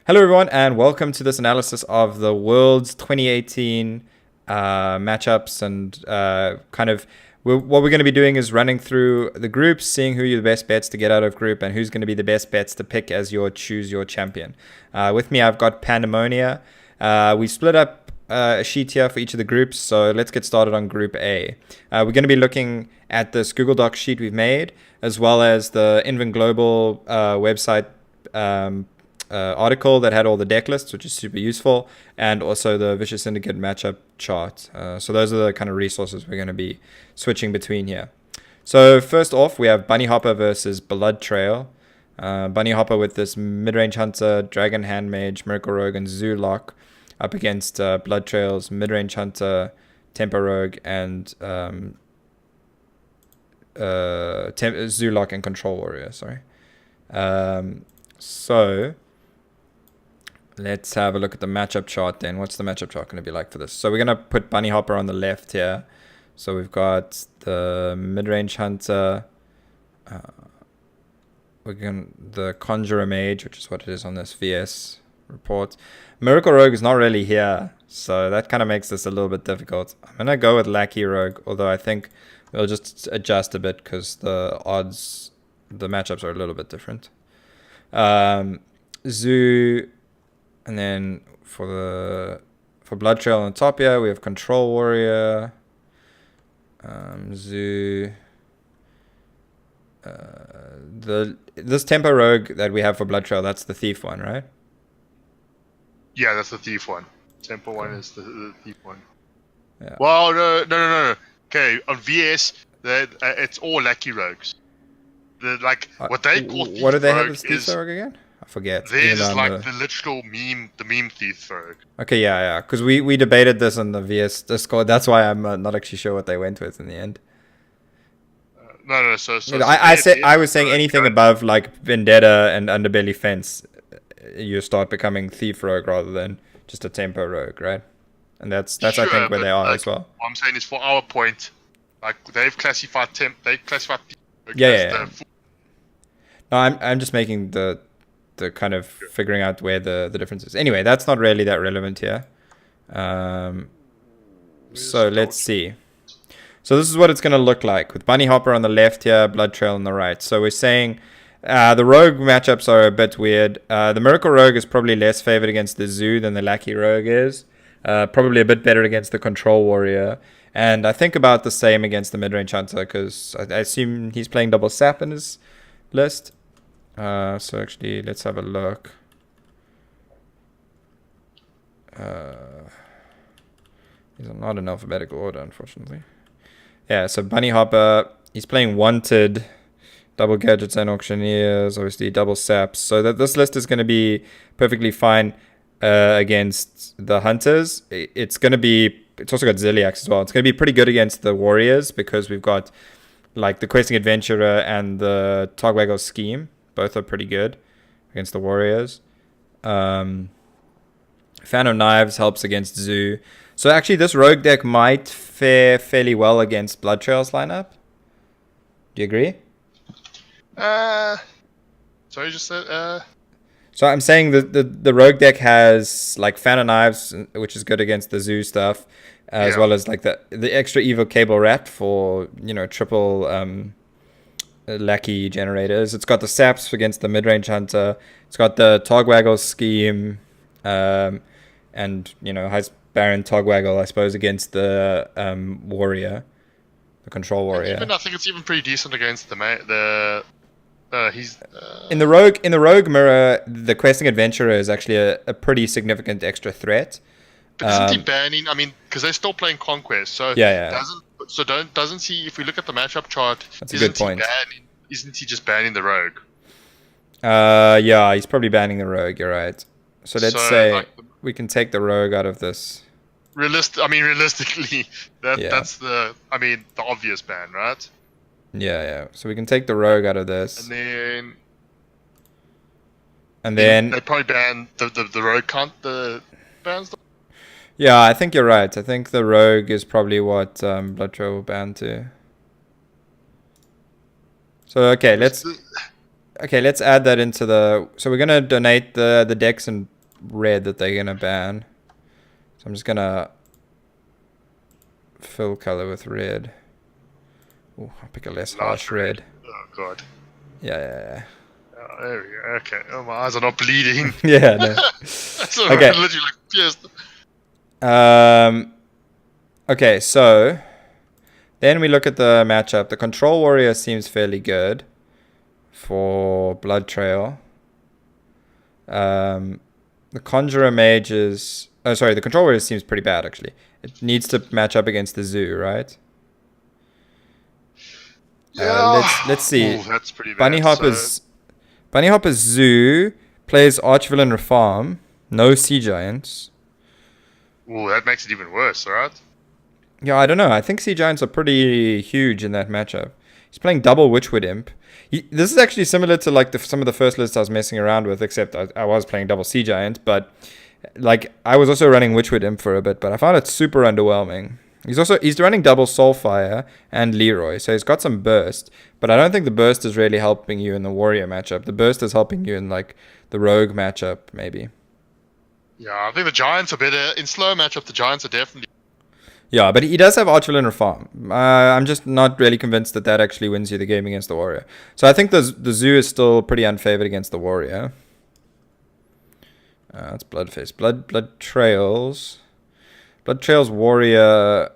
Hello, everyone, and welcome to this analysis of the World's 2018 matchups and what we're going to be doing is running through the groups, seeing who are the best bets to get out of group and who's going to be the best bets to pick as your choose your champion. With me, I've got Pandemonia. We split up a sheet here for each of the groups, so let's get started on Group A. We're going to be looking at this Google Docs sheet we've made, as well as the Invent Global website article that had all the deck lists, which is super useful, and also the Vicious Syndicate matchup chart. So those are the kind of resources we're going to be switching between here. So first off, we have Bunny Hopper versus Blood Trail. Bunny Hopper with this Mid-Range Hunter, Dragon Handmage, Miracle Rogue, and Zoo Lock up against Blood Trail's Mid-Range Hunter, Tempo Rogue, and Zoo Lock and Control Warrior. Sorry. So let's have a look at the matchup chart then. What's the matchup chart going to be like for this? So we're going to put Bunny Hopper on the left here. So we've got the Mid-Range Hunter, the Conjurer Mage, which is what it is on this VS report. Miracle Rogue is not really here, so that kind of makes this a little bit difficult. I'm going to go with Lackey Rogue, although I think we'll just adjust a bit because the matchups are a little bit different. Zoo, and then for Blood Trail on top here, we have Control Warrior, Zoo. This Tempo Rogue that we have for Blood Trail, that's the Thief one, right? Yeah, that's the Thief one. Tempo one is the Thief one. Yeah. Well, no. Okay, on VS, it's all Lucky Rogues. What they call Thief what do they have Rogue as Thief Rogue again? I forget. Theirs is like the literal meme, the meme Thief Rogue. Okay, yeah. Because we debated this on the VS Discord. That's why I'm not actually sure what they went with in the end. No. I was saying anything above like Vendetta and Underbelly Fence, you start becoming Thief Rogue rather than just a Tempo Rogue, right? And that's sure, I think where they are as well. What I'm saying is, for our point, like they've classified Thief Rogue. Yeah. No, I'm just making the kind of figuring out where the difference is. Anyway, that's not really that relevant here. So let's see. So this is what it's going to look like with Bunny Hopper on the left here, Blood Trail on the right. So we're saying the Rogue matchups are a bit weird. The Miracle Rogue is probably less favored against the Zoo than the Lackey Rogue is. Probably a bit better against the Control Warrior. And I think about the same against the Mid-Range Hunter because I assume he's playing double sap in his list. So actually, let's have a look. These are not in alphabetical order, unfortunately. Yeah, so Bunny Hopper, he's playing Wanted, double Gadgets and Auctioneers, obviously double Saps. So that this list is going to be perfectly fine against the Hunters. It's also got Ziliax as well. It's going to be pretty good against the Warriors because we've got like the Questing Adventurer and the Togwaggle Scheme. Both are pretty good against the Warriors. Fan of Knives helps against Zoo. So actually, this Rogue deck might fare fairly well against Blood Trail's lineup. Do you agree? Sorry, just said. So I'm saying the Rogue deck has like Fan of Knives, which is good against the Zoo stuff, as well as like the extra Evo Cable Rat for triple Lackey generators. It's got the Saps against the Mid-Range Hunter. It's got the Togwaggle Scheme, and has Baron Togwaggle, I suppose, against the Warrior, the Control Warrior. I think it's even pretty decent against in the Rogue mirror, the Questing Adventurer is actually a pretty significant extra threat. But isn't he banning? I mean, because they're still playing Conquest, so doesn't he? If we look at the matchup chart, that's a good point. Isn't he just banning the Rogue? Yeah, he's probably banning the Rogue. You're right. So let's say we can take the Rogue out of this. Realistically, that's the obvious ban, right? Yeah. So we can take the Rogue out of this, and then they probably ban the Rogue. Can't the bans? Yeah, I think you're right. I think the Rogue is probably what Blood Trail will ban to. So okay, let's Okay, let's add that into the... So we're going to donate the decks in red that they're going to ban. So I'm just going to fill color with red. Ooh, I'll pick a less harsh red. Oh god. Yeah. Oh, there we go. Okay. Oh, my eyes are not bleeding. Yeah, no. So Okay. literally like pierced. Okay, so then we look at the matchup. The Control Warrior seems fairly good for Blood Trail. The Conjurer Mage is... Oh, sorry, the Control Warrior seems pretty bad, actually. It needs to match up against the Zoo, right? Yeah. Let's see. Ooh, that's pretty bad. Bunny Hopper's Zoo plays Archvillain Reform. No Sea Giants. Ooh, that makes it even worse, right? Yeah, I don't know. I think Sea Giants are pretty huge in that matchup. He's playing double Witchwood Imp. This is actually similar to like some of the first lists I was messing around with, except I was playing double Sea Giant, but like I was also running Witchwood Imp for a bit, but I found it super underwhelming. He's running double Soulfire and Leroy, so he's got some burst, but I don't think the burst is really helping you in the Warrior matchup. The burst is helping you in like the Rogue matchup, maybe. Yeah, I think the Giants are better. In slow matchup, the Giants are definitely... Yeah, but he does have Archvillain Reform. I'm just not really convinced that actually wins you the game against the Warrior. So I think the Zoo is still pretty unfavored against the Warrior. That's Bloodface. Blood Trails. Blood Trails Warrior.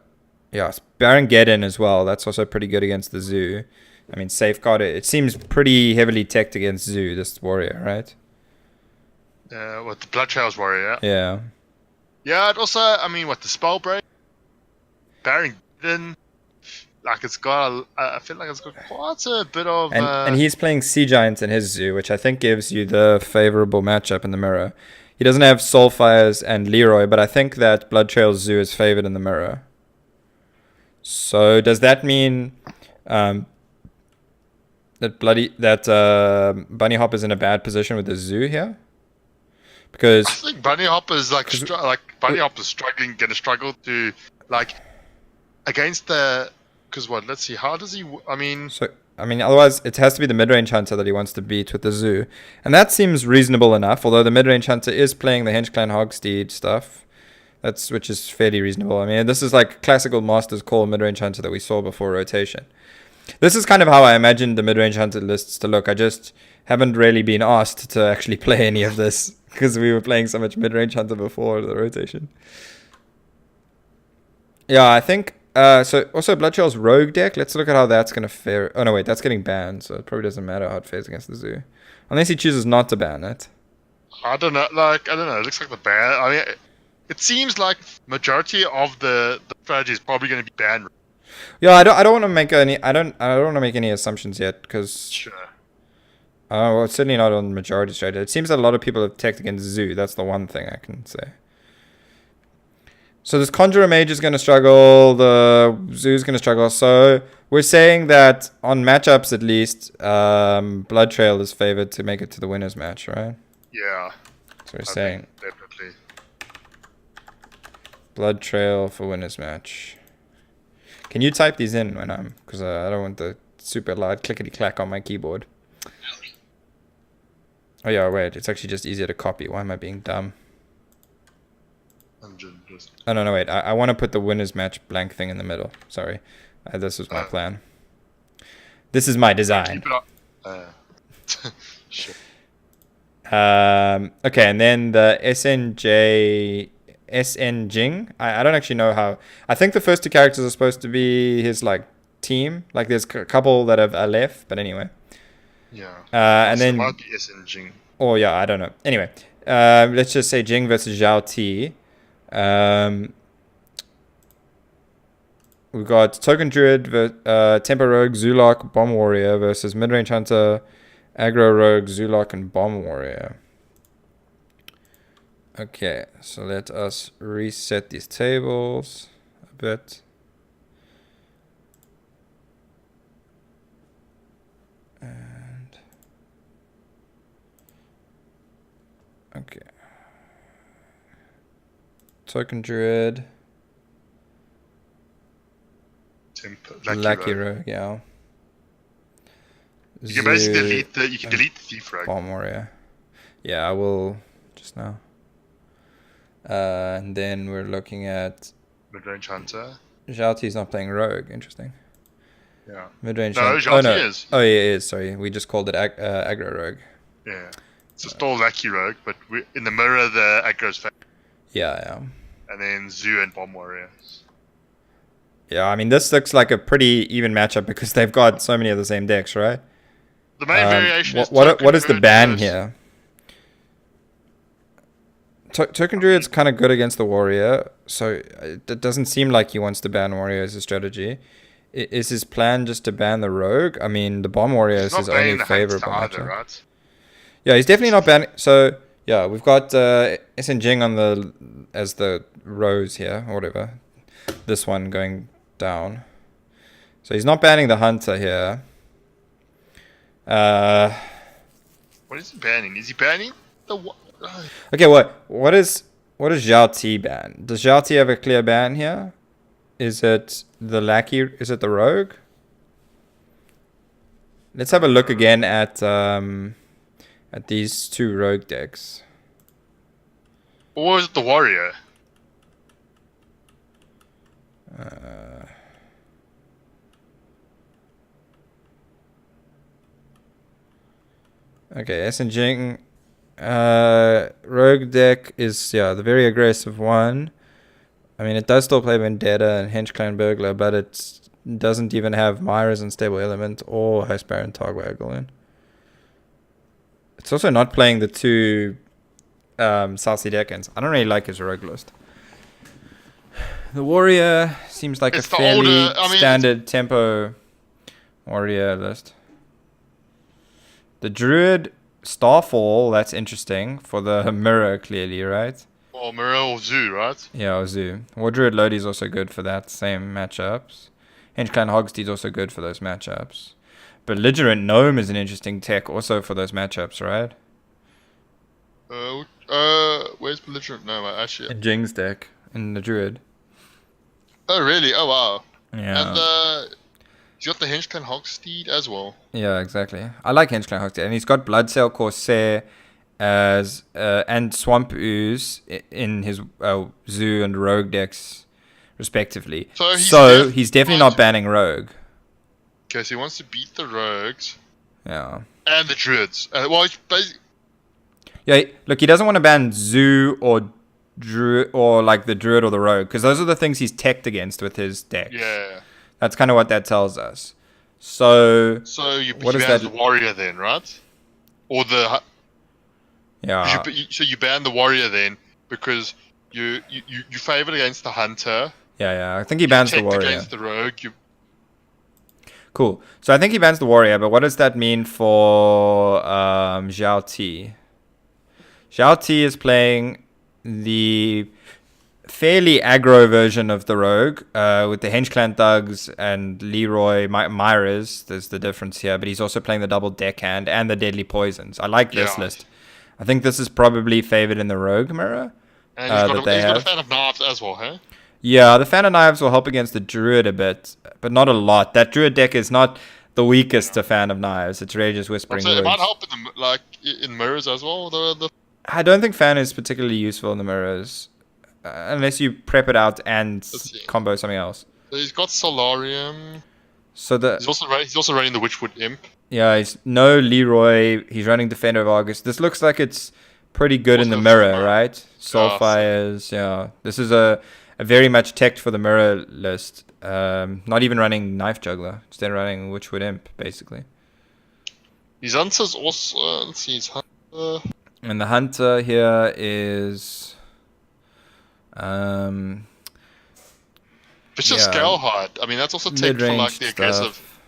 Yeah, it's Baron Geddon as well. That's also pretty good against the Zoo. I mean, Safeguard. It seems pretty heavily teched against Zoo, this Warrior, right? What, the Blood Trails Warrior? Yeah. Yeah, it also, I mean, what, the Spell Break? Baron Geddon, like it's got, I feel like it's got quite a bit of. And he's playing Sea Giants in his Zoo, which I think gives you the favorable matchup in the mirror. He doesn't have Soulfires and Leroy, but I think that Blood Trail's Zoo is favored in the mirror. So does that mean that Bunny Hop is in a bad position with the Zoo here? Because I think Bunny Hop is Bunny Hop is struggling, going to struggle to like. Against the, because what? Let's see. How does he? I mean, otherwise it has to be the mid-range hunter that he wants to beat with the Zoo, and that seems reasonable enough. Although the mid-range hunter is playing the Hench Clan Hogsteed stuff, which is fairly reasonable. I mean, this is like classical Masters Call mid-range hunter that we saw before rotation. This is kind of how I imagined the mid-range hunter lists to look. I just haven't really been asked to actually play any of this because we were playing so much mid-range hunter before the rotation. Yeah, I think. So also Blood Trail's Rogue deck. Let's look at how that's gonna fare. Oh no, wait, that's getting banned, so it probably doesn't matter how it fares against the Zoo, unless he chooses not to ban it. I don't know. Like I don't know. It looks like the ban. I mean, it seems like majority of the strategy is probably going to be banned. Yeah, I don't want to make any. I don't want to make any assumptions yet because. Sure. Well, it's certainly not on the majority strategy. It seems that a lot of people have teched against Zoo. That's the one thing I can say. So this Conjurer Mage is going to struggle, the Zoo's going to struggle. So we're saying that on matchups at least, Blood Trail is favored to make it to the winner's match, right? Yeah. So we're saying definitely. Blood Trail for winner's match. Can you type these in when I'm... Because I don't want the super loud clickety-clack on my keyboard. Oh yeah, wait. It's actually just easier to copy. Why am I being dumb? Oh, no, wait. I want to put the winner's match blank thing in the middle. Sorry. This was my plan. This is my design. Sure. Okay, and then the SN Jing. I don't actually know how. I think the first two characters are supposed to be his, like, team. Like, there's a couple that have left, but anyway. Yeah. And then... might be SN Jing. Oh, yeah, I don't know. Anyway. Let's just say Jing versus Zhao Ti. We've got Token Druid, Tempo Rogue, Zulok, Bomb Warrior versus Midrange Hunter, Aggro Rogue, Zulok, and Bomb Warrior. Okay, so let us reset these tables a bit. And okay. Token Druid. Lucky Rogue, yeah. You can basically Zoo, delete the thief rogue. Bomb Warrior. Yeah, I will just now. And then we're looking at Mid-range hunter. Zhao T's not playing Rogue. Interesting. Yeah. Mid-range. No, Oh Zhao T no. is. Oh yeah, it is. Sorry, we just called it aggro Rogue. Yeah. It's a stall Lucky Rogue, but in the mirror the aggro's fake. Yeah. And then Zoo and Bomb Warrior. Yeah, I mean this looks like a pretty even matchup because they've got so many of the same decks, right? The main variation is what is the ban versus... here? Token Druid's kind of good against the Warrior, so it doesn't seem like he wants to ban Warrior as a strategy. Is his plan just to ban the Rogue? I mean, the Bomb Warrior is his only favorable matchup. Right? Yeah, he's definitely not banning. So yeah, we've got SN Jing on as the rose here, or whatever. This one going down. So he's not banning the Hunter here. What is he banning? Is he banning the... Okay, what is Zhao T ban? Does Zhao T have a clear ban here? Is it the Lackey? Is it the Rogue? Let's have a look again at these two Rogue decks. Or is it the Warrior? Okay, SN Jing. Rogue deck is the very aggressive one. I mean, it does still play Vendetta and Hench Clan Burglar, but it doesn't even have Myra's Unstable Element or Host Baron Togwaggle in. It's also not playing the two South Sea Deckhands. I don't really like his Rogue list. The Warrior seems like it's a fairly standard tempo Warrior list. The Druid Starfall, that's interesting for the mirror, clearly, right? Or mirror or Zoo, right? Yeah, or Zoo. War Druid Lodi is also good for that same matchups. Hench Clan Hogsteed is also good for those matchups. Belligerent Gnome is an interesting tech also for those matchups, right? Where's Belligerent Gnome? Actually, In Jing's deck, in the Druid. Oh, really? Oh, wow. Yeah. And he's got the Hench Clan Hogsteed as well. Yeah, exactly. I like Hench Clan Hogsteed. And he's got Bloodsail Corsair as and Swamp Ooze in his Zoo and Rogue decks, respectively. So he's definitely not banning Rogue. Okay, so he wants to beat the Rogues. Yeah. And the Druids. Well, he's basically... Yeah, look, he doesn't want to ban Zoo or Druid or like the Druid or the Rogue because those are the things he's teched against with his deck. Yeah. That's kind of what that tells us. So you ban the Warrior then, right? Or the... Yeah. So you ban the Warrior then because you favor against the Hunter. Yeah. I think he bans the Warrior. Against the Rogue. Cool. So I think he bans the Warrior, but what does that mean for Zhao T? Zhao T is playing the fairly aggro version of the Rogue with the Hench Clan Thugs and Leroy Myras. There's the difference here, but he's also playing the double deckhand and the Deadly Poisons. I like this list. I think this is probably favored in the Rogue mirror. And he's got a Fan of Knives as well, huh? Yeah, the Fan of Knives will help against the Druid a bit, but not a lot. That Druid deck is not the weakest to Fan of Knives. It's really just Whispering Woods. It might help in mirrors as well. I don't think Fan is particularly useful in the mirrors, unless you prep it out and combo something else. He's got Solarium. So he's also running the Witchwood Imp. Yeah, he's no Leroy. He's running Defender of Argus. This looks like it's pretty good in the mirror, right? Soulfires, yeah. This is a very much teched for the mirror list. Not even running Knife Juggler. Instead running Witchwood Imp, basically. His Hunter's also... let's see, his Hunter... And the Hunter here is... Vicious Scalehide. I mean, that's also tech for like the aggressive... Stuff.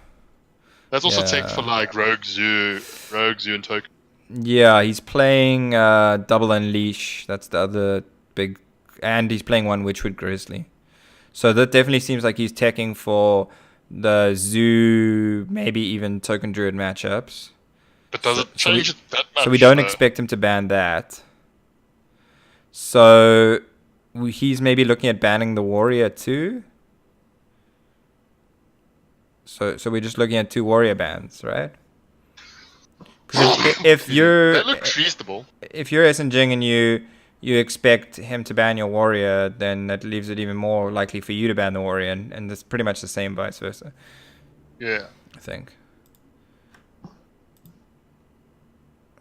That's also tech for like Rogue Zoo and Token. Yeah, he's playing Double Unleash. That's the other big... And he's playing one Witchwood Grizzly. So that definitely seems like he's teching for the Zoo, maybe even Token Druid matchups. But does it change it that much? So we don't expect him to ban that. So he's maybe looking at banning the Warrior too. So we're just looking at two Warrior bans, right? Because if you're That looks reasonable. if you're SN Jing and you expect him to ban your warrior, then that leaves it even more likely for you to ban the warrior, and it's pretty much the same vice versa. Yeah. I think.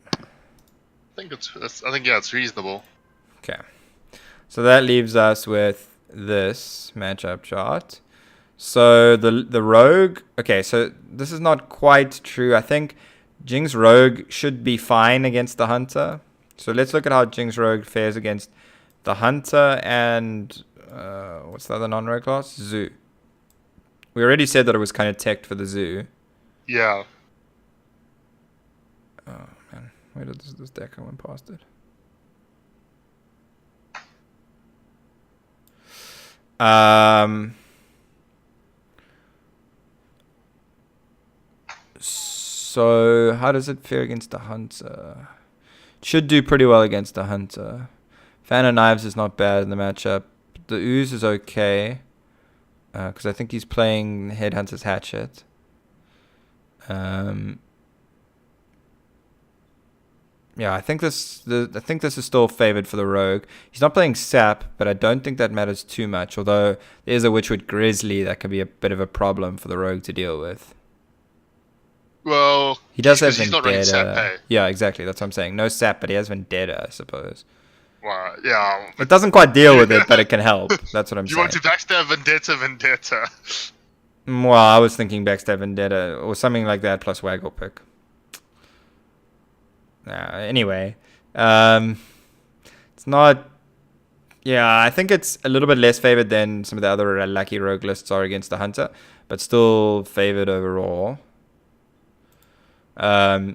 I think it's reasonable. Okay. So that leaves us with this matchup chart. So the rogue. Okay, so this is not quite true. I think Jing's rogue should be fine against the hunter. So let's look at how Jing's rogue fares against the hunter and what's the other non-rogue class? Zoo. We already said that it was kind of teched for the zoo. Yeah. Oh man, where did this deck I went past it? So how does it fare against the hunter? Should do pretty well against the hunter. Fan of Knives is not bad in the matchup. The Ooze is okay. Because I think he's playing Headhunter's Hatchet. Yeah, I think this is still favored for the rogue. He's not playing Sap, but I don't think that matters too much. Although there's a Witchwood Grizzly that could be a bit of a problem for the rogue to deal with. Well, he does have he's not running Sap, Vendetta. hey? Yeah, exactly. That's what I'm saying. No Sap, but he has Vendetta, I suppose. Well, yeah. It doesn't quite deal with it, but it can help. That's what I'm You saying. want to backstab Vendetta. Well, I was thinking Backstab Vendetta or something like that plus Waggle Pick. Anyway, it's not. Yeah, I think it's a little bit less favored than some of the other lucky rogue lists are against the hunter, but still favored overall. So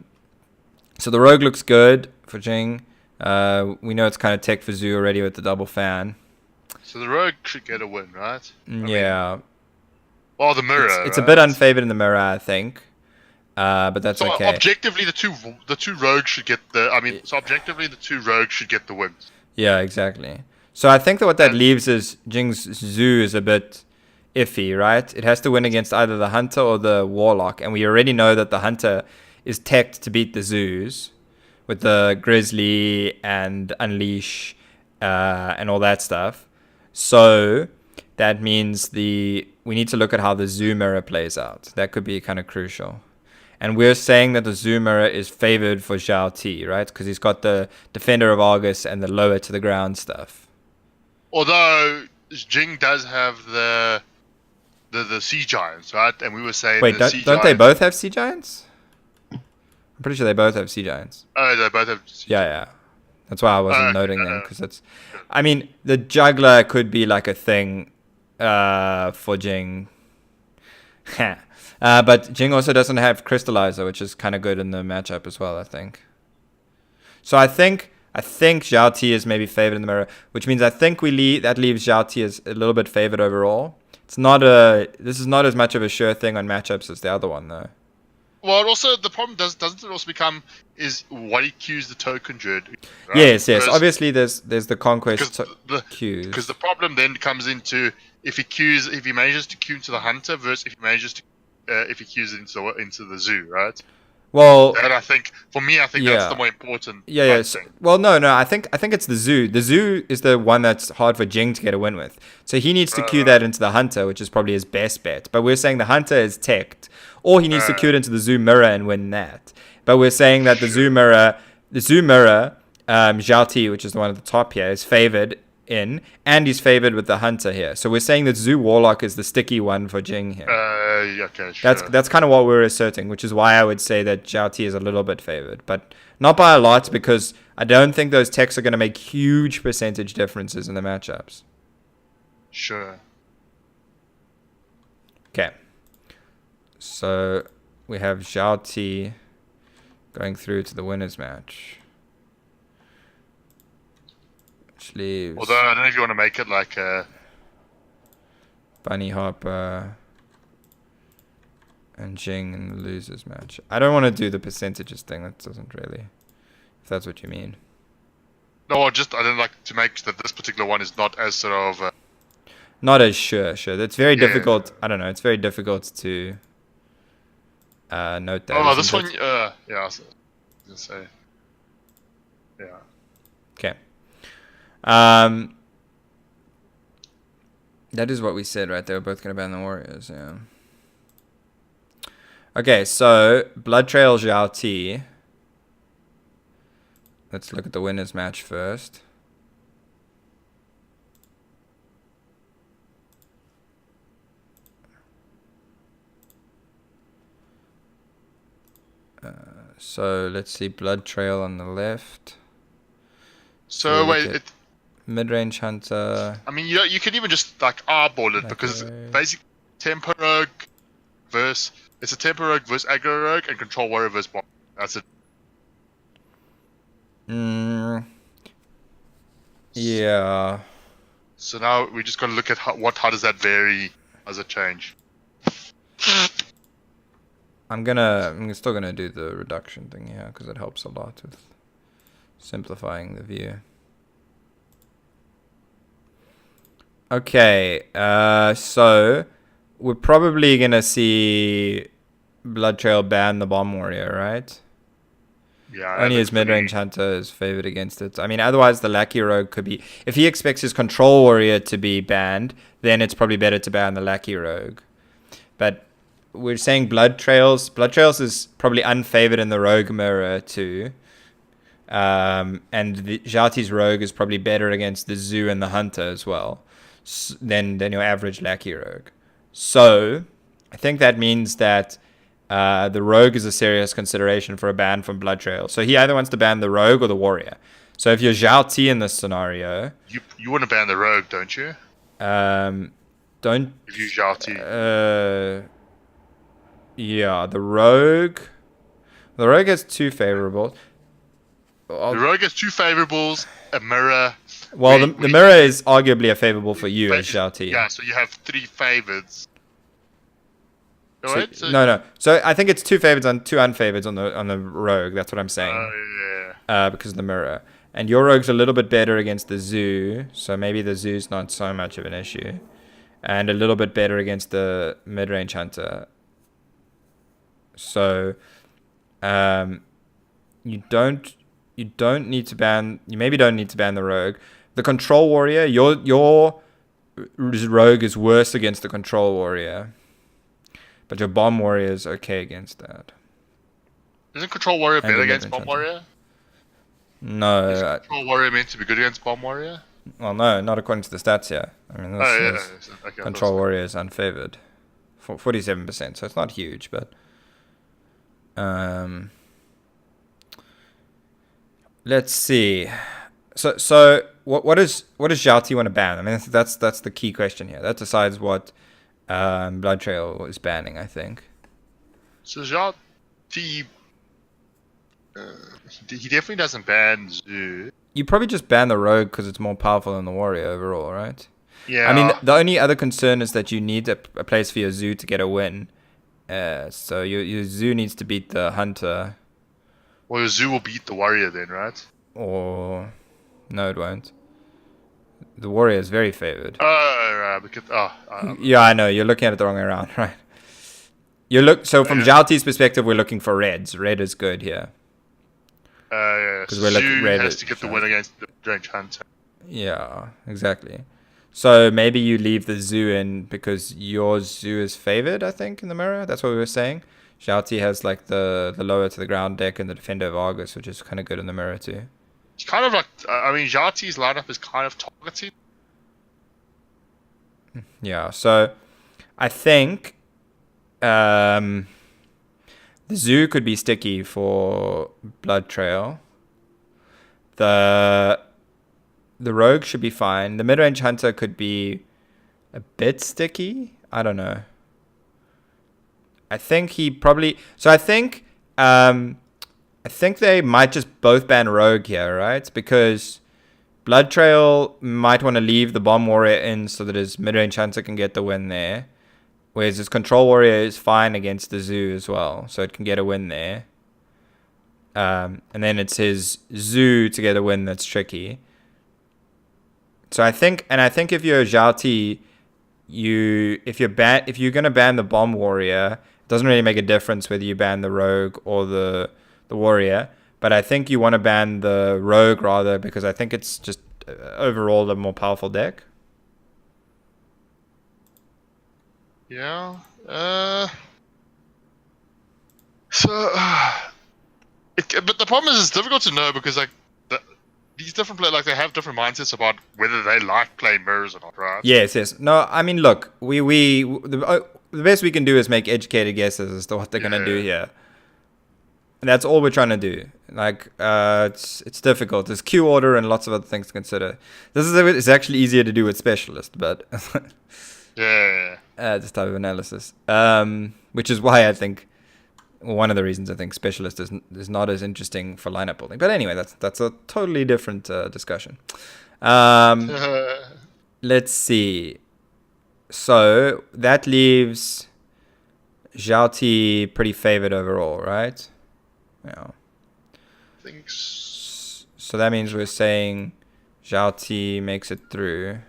the rogue looks good for Jing. We know it's kind of tech for Zoo already with the double fan. So the rogue should get a win, right? Yeah. Well, the mirror. It's a bit unfavored in the mirror, I think. But that's so okay. Objectively, the two rogues should get the. So objectively, the two rogues should get the win. Yeah, exactly. So I think that what that leaves is Jing's Zoo is a bit iffy, right? It has to win against either the hunter or the warlock, and we already know that the hunter is teched to beat the Zoos with the Grizzly and Unleash and all that stuff. So that means we need to look at how the Zoo mirror plays out. That could be kind of crucial. And we're saying that the Zoo mirror is favored for Zhao Ti, right? Because he's got the Defender of Argus and the lower to the ground stuff. Although Jing does have the Sea Giants, right? And we were saying... Wait, don't they both have Sea Giants? I'm pretty sure they both have Sea Giants. Oh, they both have Sea Giants. Yeah. That's why I wasn't noting them, because it's... I mean, the Juggler could be like a thing for Jing. But Jing also doesn't have Crystallizer, which is kind of good in the matchup as well, I think. So I think Zhao Ti is maybe favored in the mirror, which means I think that leaves Zhao Ti as a little bit favored overall. This is not as much of a sure thing on matchups as the other one, though. Well, also the problem doesn't it also become is what he cues the token druid. Right? Yes. Obviously, there's the conquest cues. Because the problem then comes into if he manages to cue into the hunter versus if he cues it into the zoo, right? Well, and I think that's the more important. Yeah. Well, no. I think it's the zoo. The zoo is the one that's hard for Jing to get a win with. So he needs to cue that into the hunter, which is probably his best bet. But we're saying the hunter is teched, or he needs to cue it into the zoo mirror and win that. But we're saying that the zoo mirror, Zhao Ti, which is the one at the top here, is favored in, and he's favored with the hunter here. So we're saying that Zoo Warlock is the sticky one for Jing here. Okay, sure. That's kind of what we're asserting, which is why I would say that Zhao Ti is a little bit favored, but not by a lot, because I don't think those techs are going to make huge percentage differences in the matchups. Sure. Okay. So we have Zhao Ti going through to the winners match. Which leaves... Although, I don't know if you want to make it like a... Bunny Hopper and Jing in the losers match. I don't want to do the percentages thing. That doesn't really... If that's what you mean. No, I don't like to make that this particular one is not as sort of... Not as sure. It's very difficult. I don't know. It's very difficult to note that. Oh, this one... yeah. Just say, yeah. Okay. That is what we said, right? They were both going to ban the Warriors, yeah. Okay, so Blood Trail Zhao T. Let's look at the winners match first. So let's see Blood Trail on the left. So wait, Mid-range Hunter. I mean, you can even just like eyeball it because basically Tempo Rogue it's a Tempo Rogue versus Aggro Rogue and Control Warrior versus Bomb. That's it. Yeah. So now we just got to look at how does that vary? How does it change? I'm still gonna do the reduction thing here because it helps a lot with simplifying the view. Okay, so we're probably gonna see Blood Trail ban the Bomb Warrior, right? Yeah. Only his mid-range hunter is favored against it. I mean, otherwise the Lackey Rogue could be... If he expects his Control Warrior to be banned, then it's probably better to ban the Lackey Rogue. But we're saying Blood Trails. Blood Trails is probably unfavored in the Rogue mirror too. And the Zhao Rogue is probably better against the Zoo and the Hunter as well than your average Lackey Rogue. So I think that means that the Rogue is a serious consideration for a ban from Blood Trail. So he either wants to ban the Rogue or the Warrior. So if you're Zhao T in this scenario... You want to ban the Rogue, don't you? Don't... If you Zhao T. Yeah, the Rogue... The Rogue has two favorables. The Rogue has two favorables, a mirror... Well, the mirror is arguably a favorable for you as Zhao T. Yeah, so you have three favorites. No. So I think it's two favorites and two unfavorites on the Rogue. That's what I'm saying. Yeah. Because of the mirror. And your Rogue's a little bit better against the Zoo, so maybe the Zoo's not so much of an issue. And a little bit better against the mid-range Hunter. So, you maybe don't need to ban the Rogue. The Control Warrior, your Rogue is worse against the Control Warrior. But your Bomb Warrior is okay against that. Isn't Control Warrior better against Bomb Warrior? No. Is Control Warrior meant to be good against Bomb Warrior? Well, no, not according to the stats here. I mean, Okay, Control Warrior is unfavored. 47%, so it's not huge, but... let's see. So what does Zhao T want to ban? I mean, that's the key question here. That decides what Blood Trail is banning, I think. So Zhao T, he definitely doesn't ban Zoo. You probably just ban the Rogue because it's more powerful than the Warrior overall, right? Yeah. I mean, the only other concern is that you need a place for your Zoo to get a win. So your Zoo needs to beat the Hunter. Well, your Zoo will beat the Warrior then, right? Or... No, it won't. The Warrior is very favored. Yeah, I know. You're looking at it the wrong way around, right? So from Zhao T's perspective, we're looking for reds. Red is good here. Because Zoo has to get the win against the Range Hunter. Yeah, exactly. So maybe you leave the Zoo in because your Zoo is favored, I think, in the mirror. That's what we were saying. Zhao T has like the lower to the ground deck and the Defender of Argus, which is kind of good in the mirror too. It's kind of like, Zhao T's lineup is kind of targeted. Yeah, so I think the Zoo could be sticky for Blood Trail. The Rogue should be fine. The mid-range Hunter could be a bit sticky. I don't know. I think he probably... So I think they might just both ban Rogue here, right? Because Blood Trail might want to leave the Bomb Warrior in so that his mid-range Hunter can get the win there. Whereas his Control Warrior is fine against the Zoo as well, so it can get a win there. And then it's his Zoo to get a win that's tricky. So I think if you're Zhao T, if you're gonna ban the Bomb Warrior, it doesn't really make a difference whether you ban the Rogue or the Warrior. But I think you want to ban the Rogue rather, because I think it's just overall a more powerful deck. Yeah. So, but the problem is it's difficult to know because like these different players, like they have different mindsets about whether they like playing mirrors or not, right? Yes. No, I mean, look, the best we can do is make educated guesses as to what they're gonna do here. And that's all we're trying to do. Like, it's difficult. There's queue order and lots of other things to consider. It's actually easier to do with specialist, but Yeah. this type of analysis. Which is why I think one of the reasons I think specialist is not as interesting for lineup building. But anyway, that's a totally different discussion. Let's see. So that leaves Zhao Ti pretty favored overall, right? Yeah. Thanks. So that means we're saying Zhao Ti makes it through.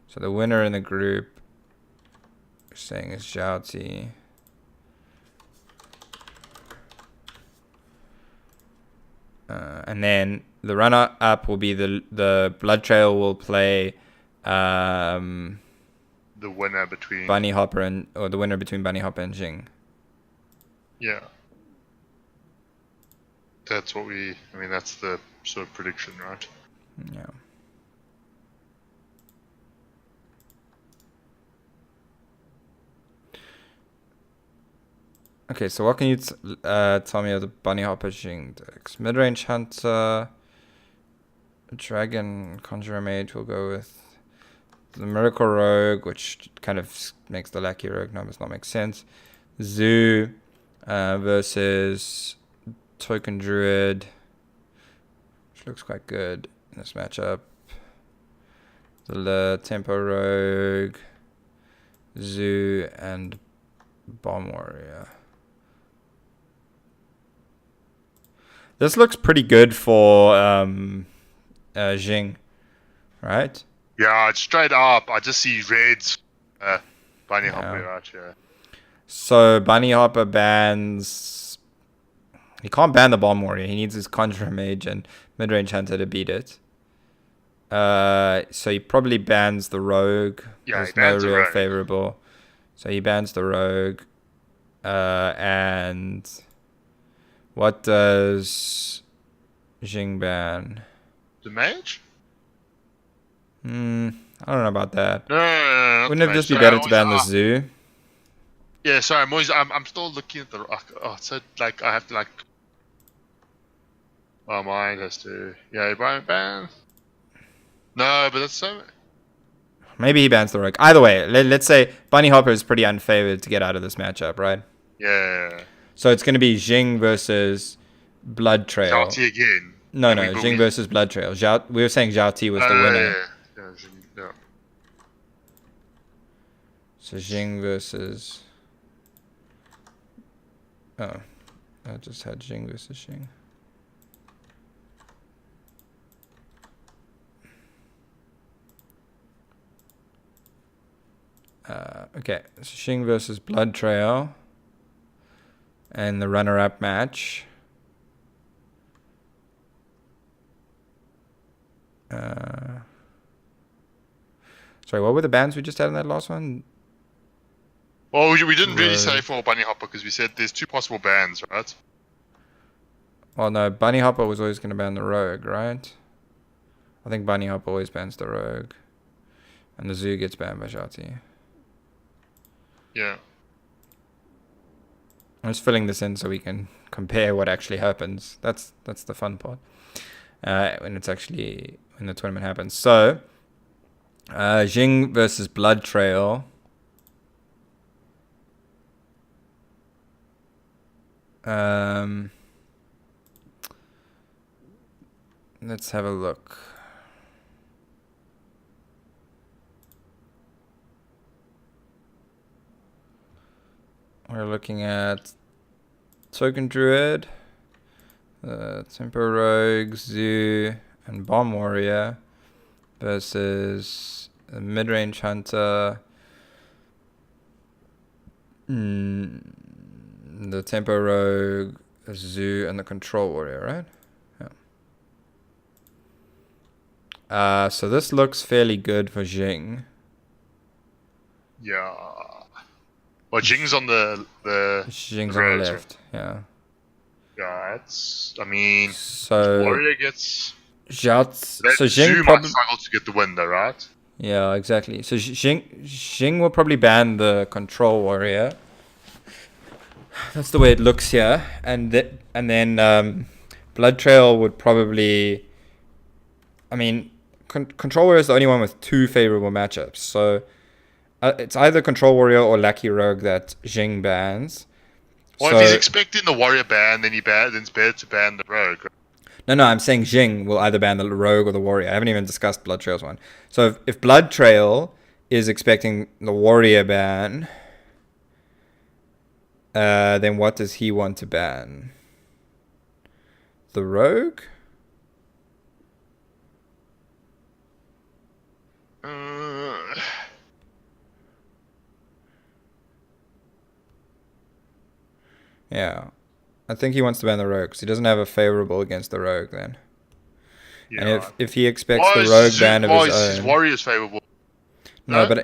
So the winner in the group, we're saying, is Zhao Ti. And then the runner-up will be the Blood Trail will play The winner between Bunny Hopper or the winner between Bunny Hopper and Jing. Yeah. That's what that's the sort of prediction, right? Yeah. Okay, so what can you tell me of the Bunny Hopper Jing decks? Midrange Hunter, Dragon, Conjurer Mage will go with the Miracle Rogue, which kind of makes the Lackey Rogue numbers not make sense. Zoo versus Token Druid, which looks quite good in this matchup. The Tempo Rogue, Zoo, and Bomb Warrior. This looks pretty good for Jing, right? Yeah, it's straight up. I just see reds. Bunny Hopper, right? Yeah. So Bunny Hopper bans. He can't ban the Bomb Warrior. He needs his Conjurer Mage and Midrange Hunter to beat it. So he probably bans the Rogue. Yeah, There's no real favorable. So he bans the Rogue. And what does Jing ban? The Mage? I don't know about that. No. Wouldn't it just be better to ban the Zoo? Yeah, sorry, I'm still looking at the. So like I have to like. Oh, mine has to. Yeah, ban. No, but that's so. Maybe he bans the Rogue. Either way, let's say Bunny Hopper is pretty unfavored to get out of this matchup, right? Yeah. So it's going to be Jing versus Blood Trail. Zhao Ti again. No, Jing versus Blood Trail. We were saying Zhao Ti was the winner. Yeah. So Jing versus... Oh, I just had Jing versus Jing. Okay, so Jing versus Blood Trail. And the runner-up match. Sorry, what were the bans we just had in that last one? Well, we didn't really say for Bunny Hopper because we said there's two possible bans, right? Well, no, Bunny Hopper was always going to ban the Rogue, right? I think Bunny Hopper always bans the Rogue. And the Zoo gets banned by Zhao Ti. Yeah. I'm just filling this in so we can compare what actually happens. That's the fun part. When the tournament happens. So, Jing versus Blood Trail. Let's have a look. We're looking at Token Druid, Tempo Rogue, Zoo, and Bomb Warrior versus the Midrange Hunter, The Tempo Rogue, Zoo, and the Control Warrior, right? Yeah. So this looks fairly good for Jing. Yeah. Well, Jing's on the Jing's on the road, left, yeah. Yeah, it's. I mean, So Warrior gets. Zhao, That so Jing Zoo might probably, struggle to get the win, though, right? yeah, exactly. So Jing will probably ban the Control Warrior. That's the way it looks here, and then Blood Trail would probably. I mean, Control Warrior is the only one with two favorable matchups. So it's either Control Warrior or Lucky Rogue that Jing bans. Well, if he's expecting the Warrior ban, then it's better to ban the Rogue. No, I'm saying Jing will either ban the Rogue or the Warrior. I haven't even discussed Blood Trail's one. So if Blood Trail is expecting the Warrior ban, then what does he want to ban? The Rogue? Yeah. I think he wants to ban the Rogue because he doesn't have a favorable against the Rogue then. Yeah. And if he expects the Rogue ban of his own... his Warrior's favorable. No, but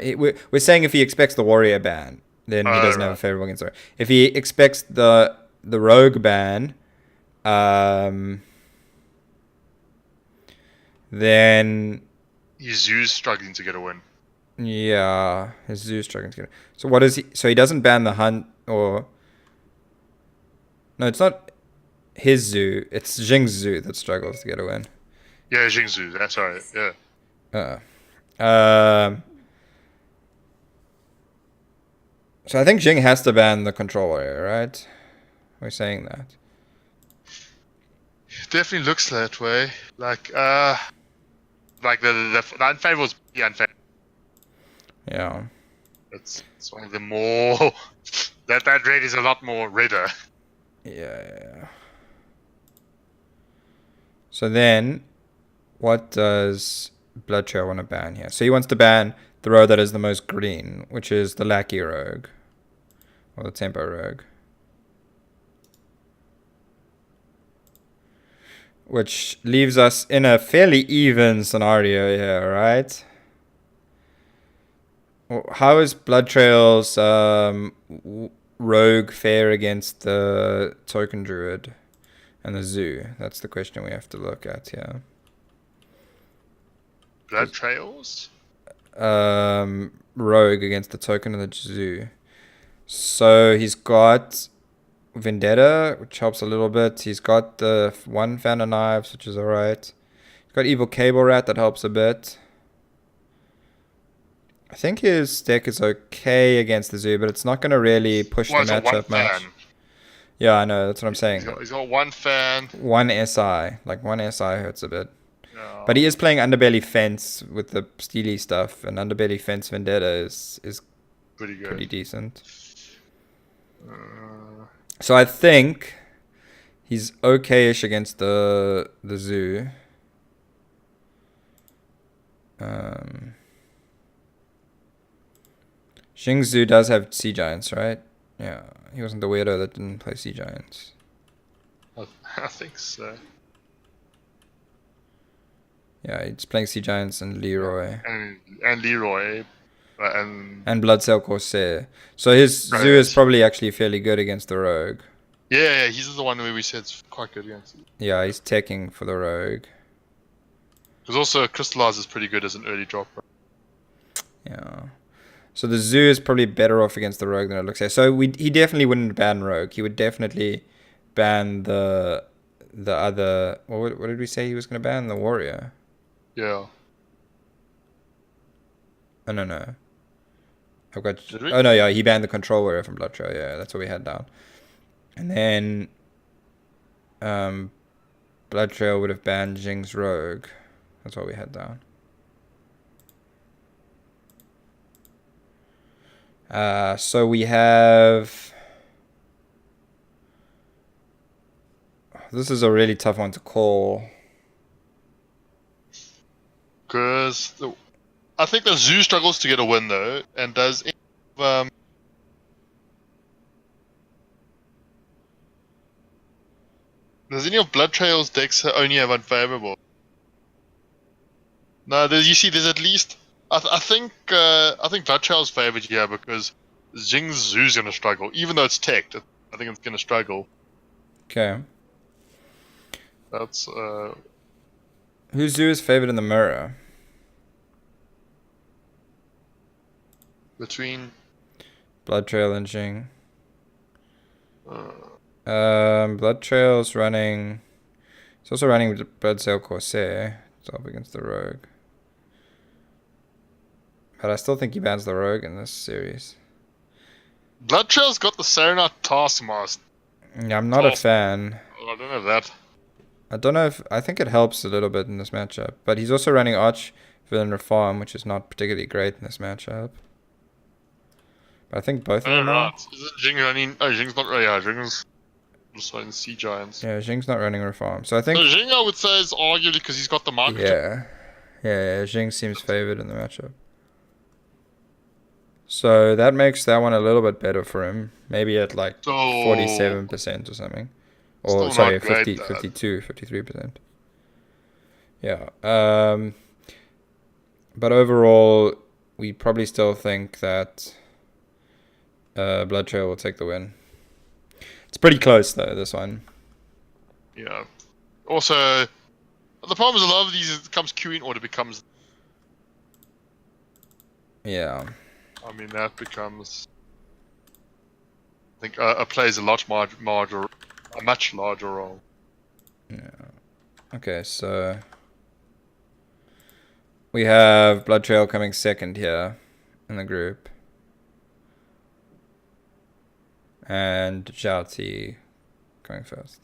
we're saying if he expects the Warrior ban, then he doesn't have a favorable against the Rogue. If he expects the Rogue ban, then... His Zoo's struggling to get a win. Yeah, his Zoo's struggling to get a win. So what is he... So he doesn't ban the Hunt or... No, it's not his Zoo. It's Jing's Zoo that struggles to get a win. Yeah, Jing's Zoo. That's right. Yeah. So I think Jing has to ban the Control Warrior, right? We're saying that. Definitely looks that way. Like the unfavorable is the unfavorable. Yeah. It's one of the more that red is a lot more redder. Yeah. So then, what does Blood Trail want to ban here? So he wants to ban the rogue that is the most green, which is the Lackey Rogue. Or the Tempo Rogue. Which leaves us in a fairly even scenario here, right? How is Blood Trail's Rogue fare against the Token Druid and the Zoo? That's the question we have to look at here. Blood Trails? Rogue against the Token and the Zoo. So he's got Vendetta, which helps a little bit. He's got the one Fan of Knives, which is alright. He's got Evil Cable Rat, that helps a bit. I think his deck is okay against the Zoo, but it's not going to really push the matchup much. Yeah, I know. That's what I'm saying. He's got one fan. One SI. Like, one SI hurts a bit. Yeah. But he is playing Underbelly Fence with the Steely stuff, and Underbelly Fence Vendetta is pretty good. Pretty decent. So I think he's okay-ish against the Zoo. Xing Zhu does have Sea Giants, right? Yeah, he wasn't the weirdo that didn't play Sea Giants. I think so. Yeah, he's playing Sea Giants and Leroy. And Leroy. And Bloodsail Corsair. So his Zoo is probably actually fairly good against the Rogue. Yeah, he's the one where we said it's quite good against. Yeah, he's teching for the Rogue. Because also Crystallize is pretty good as an early dropper. Yeah. So the Zoo is probably better off against the Rogue than it looks like. So he definitely wouldn't ban Rogue. He would definitely ban the other... What did we say he was going to ban? The Warrior. Yeah. Oh, no. I've got... Oh, no, yeah. He banned the Control Warrior from Blood Trail. Yeah, that's what we had down. And then... Blood Trail would have banned Jing's Rogue. That's what we had down. So we have... This is a really tough one to call. Because I think the Zoo struggles to get a win though, and does Does any of Blood Trail's decks only have unfavorable? No, you see, there's at least. I think Blood Trail's favored here because Jing's Zoo's gonna struggle, even though it's teched. I think it's gonna struggle. Okay. That's Whose zoo is favored in the mirror? between. Blood Trail and Jing. Blood Trail's running. It's also running with Blood Sail Corsair. It's up against the Rogue. But I still think he bans the Rogue in this series. Blood Trail's got the Serenat Taskmaster. Yeah, I'm not a fan. Oh, I don't know that. I don't know if... I think it helps a little bit in this matchup. But he's also running Arch Villain Reform, which is not particularly great in this matchup. But I think both of them are. Is it Jing running? Oh, Jing's not. Yeah, Jing's just running Sea Giants. Yeah, Jing's not running Reform. So I think... So Jing, I would say, is arguably because he's got the market. Yeah, Jing seems favored in the matchup. So that makes that one a little bit better for him. Maybe at like 47% or something. Or sorry, 52, 53%. Yeah. But overall, we probably still think that Blood Trail will take the win. It's pretty close though, this one. Yeah. Also, the problem is a lot of these it becomes queuing order becomes. Yeah. I mean that becomes. I think plays a much larger role. Yeah. Okay, so we have Blood Trail coming second here in the group, and Zhao going first.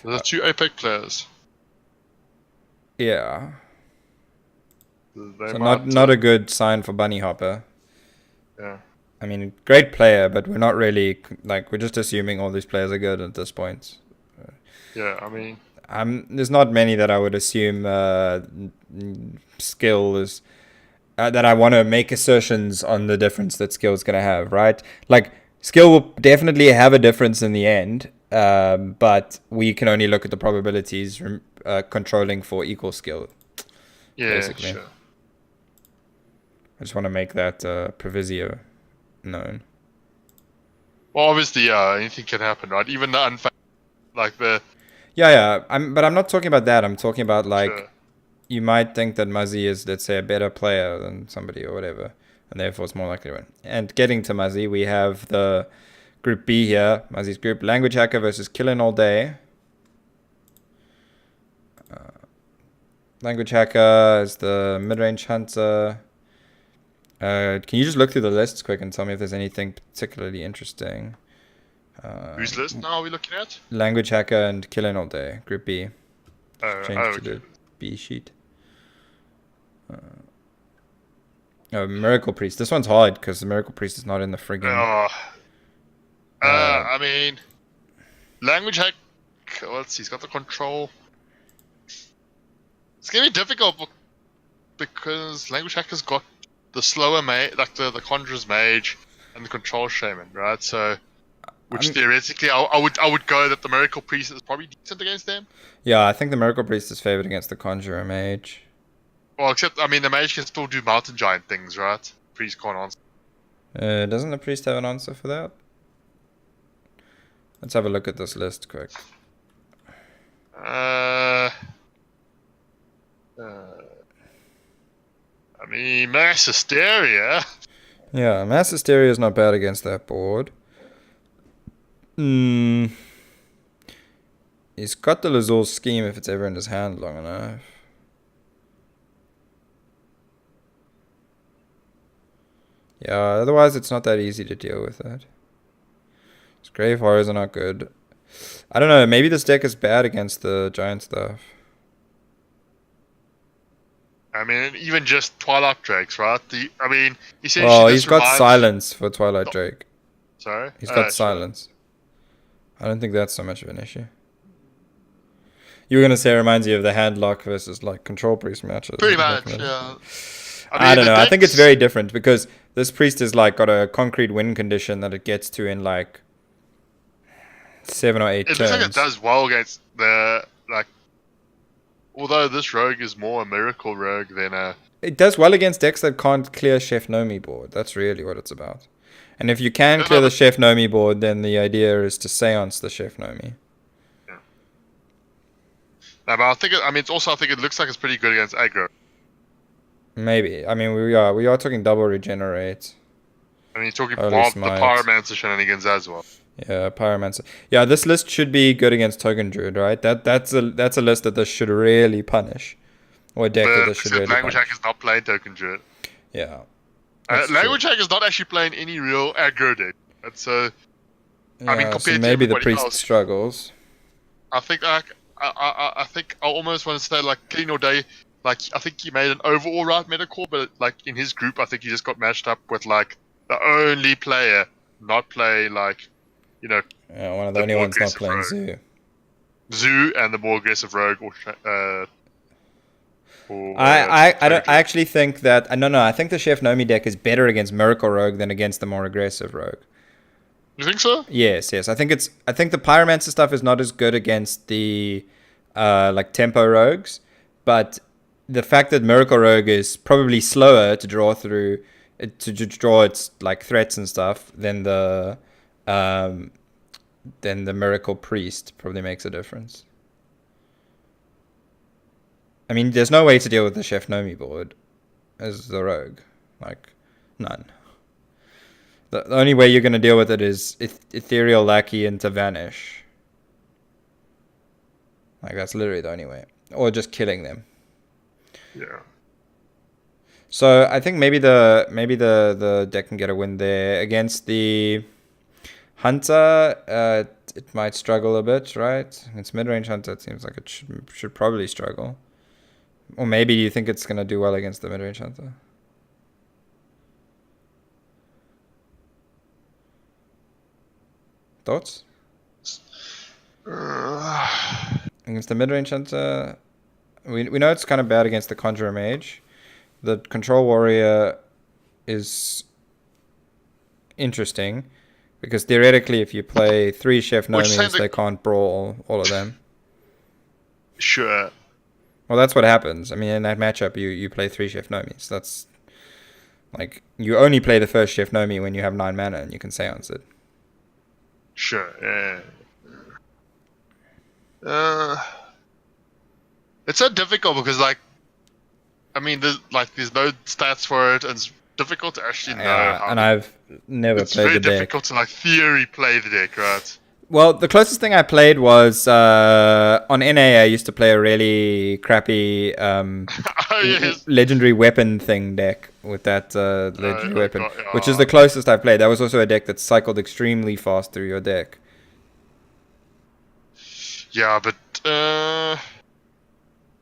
There's 2 APEC players. Yeah. They So not a good sign for Bunny Hopper. Yeah. I mean, great player, but we're not really like we're just assuming all these players are good at this point. Yeah, I mean, there's not many that I would assume skill is that I want to make assertions on the difference that skill is going to have, right? Like skill will definitely have a difference in the end, but we can only look at the probabilities controlling for equal skill. Yeah, basically. Sure. I just want to make that proviso known. Well, obviously, anything can happen, right? Even the like the. Yeah. But I'm not talking about that. I'm talking about like Sure. You might think that Muzzy is, let's say, a better player than somebody or whatever, and therefore it's more likely to win. And getting to Muzzy, we have the Group B here, Muzzy's group, Language Hacker versus Killin' All Day. Language Hacker is the mid-range hunter. Can you just look through the lists quick and tell me if there's anything particularly interesting? Whose list now are we looking at? Language Hacker and Killin' All Day, Group B. Change to the B sheet. Miracle Priest. This one's hard because the Miracle Priest is not in the friggin'. I mean, Language Hack. Let's see, he's got the control. It's gonna be difficult because Language Hacker's got the slower mage, like the Conjurer's Mage and the Control Shaman, right? So, theoretically, I would go that the Miracle Priest is probably decent against them. Yeah, I think the Miracle Priest is favored against the Conjurer Mage. Well, except, I mean, the Mage can still do Mountain Giant things, right? Priest can't answer. Doesn't the Priest have an answer for that? Let's have a look at this list quick. I mean, Mass Hysteria. Yeah, Mass Hysteria is not bad against that board. He's got the Lazul scheme if it's ever in his hand long enough. Yeah, otherwise it's not that easy to deal with that. His Grave Horrors are not good. I don't know, maybe this deck is bad against the giant stuff. I mean, even just Twilight Drakes, right? Essentially, well, he's got silence for Twilight Drake. Sorry? He's got silence. Sure. I don't think that's so much of an issue. You were going to say it reminds you of the Handlock versus like Control Priest matches. Pretty much, yeah. I don't know. I think it's very different because this Priest is like got a concrete win condition that it gets to in like 7 or 8 It looks like it turns. does well against the like. Although this rogue is more a miracle rogue than a. It does well against decks that can't clear Chef Nomi board. That's really what it's about. And if you can clear the Chef Nomi board, then the idea is to seance the Chef Nomi. Yeah. No, but I think it's also I think it looks like it's pretty good against aggro. Maybe. I mean, we are talking double regenerate. I mean, you're talking Holy the smite. Pyromancer shenanigans as well. Yeah, Pyromancer. Yeah, this list should be good against Token Druid, right? That's a list that this should really punish. Or a deck that this should really Language punish. Hack is not playing Token Druid. Yeah. Language Hack is not actually playing any real aggro deck. That's Yeah, I mean, compared so to maybe the everybody priest else, struggles. I think I think I almost want to say like Clean or Day. Like I think he made an overall right meta call, but like in his group, I think he just got matched up with like the only player not play like, you know, Yeah, one of the the only more ones not aggressive playing rogue. Zoo. Zoo and the more aggressive rogue I actually think that no, I think the Chef Nomi deck is better against Miracle Rogue than against the more aggressive rogue. You think so? Yes. I think the Pyromancer stuff is not as good against the like tempo rogues, but the fact that Miracle Rogue is probably slower to draw through to draw its like threats and stuff than the Miracle Priest probably makes a difference. I mean, there's no way to deal with the Chef Nomi board as the rogue. Like, none. The only way you're going to deal with it is Ethereal Lackey into Vanish. Like, that's literally the only way. Or just killing them. Yeah. So, I think maybe the deck can get a win there. Against the Hunter, it might struggle a bit, right? Against mid-range Hunter, it seems like it should probably struggle. Or maybe you think it's going to do well against the mid-range Hunter? Thoughts? Against the mid-range Hunter, we know it's kind of bad against the Conjurer Mage. The Control Warrior is interesting because theoretically if you play 3 Chef Nomis, they can't brawl all of them. Sure. Well, that's what happens. I mean, in that matchup, you play 3 Chef Nomis. That's like you only play the first Chef Nomi when you have 9 mana and you can seance it. Sure. It's so difficult because like, I mean, there's no stats for it, and it's difficult to actually know. And I've never it's played the very deck. difficult to like theory play the deck, right? Well, the closest thing I played was on NA. I used to play a really crappy legendary weapon thing deck with that legendary weapon, which is the closest I've played. That was also a deck that cycled extremely fast through your deck. Yeah, but that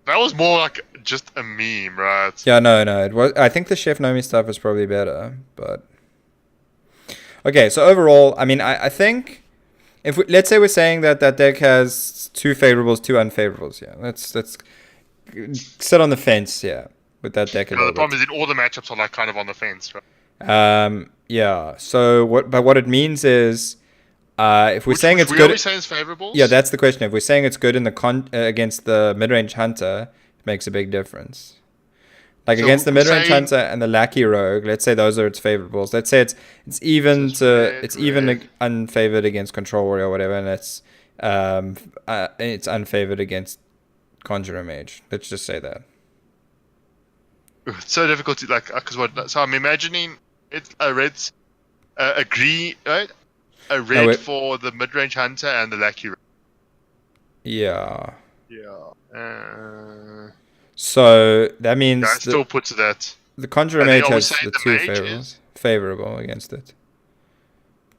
was more like just a meme, right? Yeah, no, it was. I think the Chef Nomi stuff is probably better, but okay. So overall, I mean, I think. Let's say we're saying that deck has 2 favorables, 2 unfavorables. Yeah, let's sit on the fence. Yeah, with that deck. The problem is that all the matchups are like kind of on the fence, right? Yeah. So what it means is, if we're saying it's good, are we saying it's favorables? Yeah, that's the question. If we're saying it's good in the against the mid-range Hunter, it makes a big difference. Like so against the mid-range Hunter and the Lackey Rogue, let's say those are its favorables. Let's say it's even unfavored against Control Warrior or whatever, and it's unfavored against Conjurer Mage. Let's just say that. It's so difficult to like because what? So I'm imagining it's a red, a green, right? A red for the mid-range Hunter and the Lackey Rogue. Yeah. Yeah. So that means it still puts it at the Conjurer Mage has the 2 favorables. Favorable against it.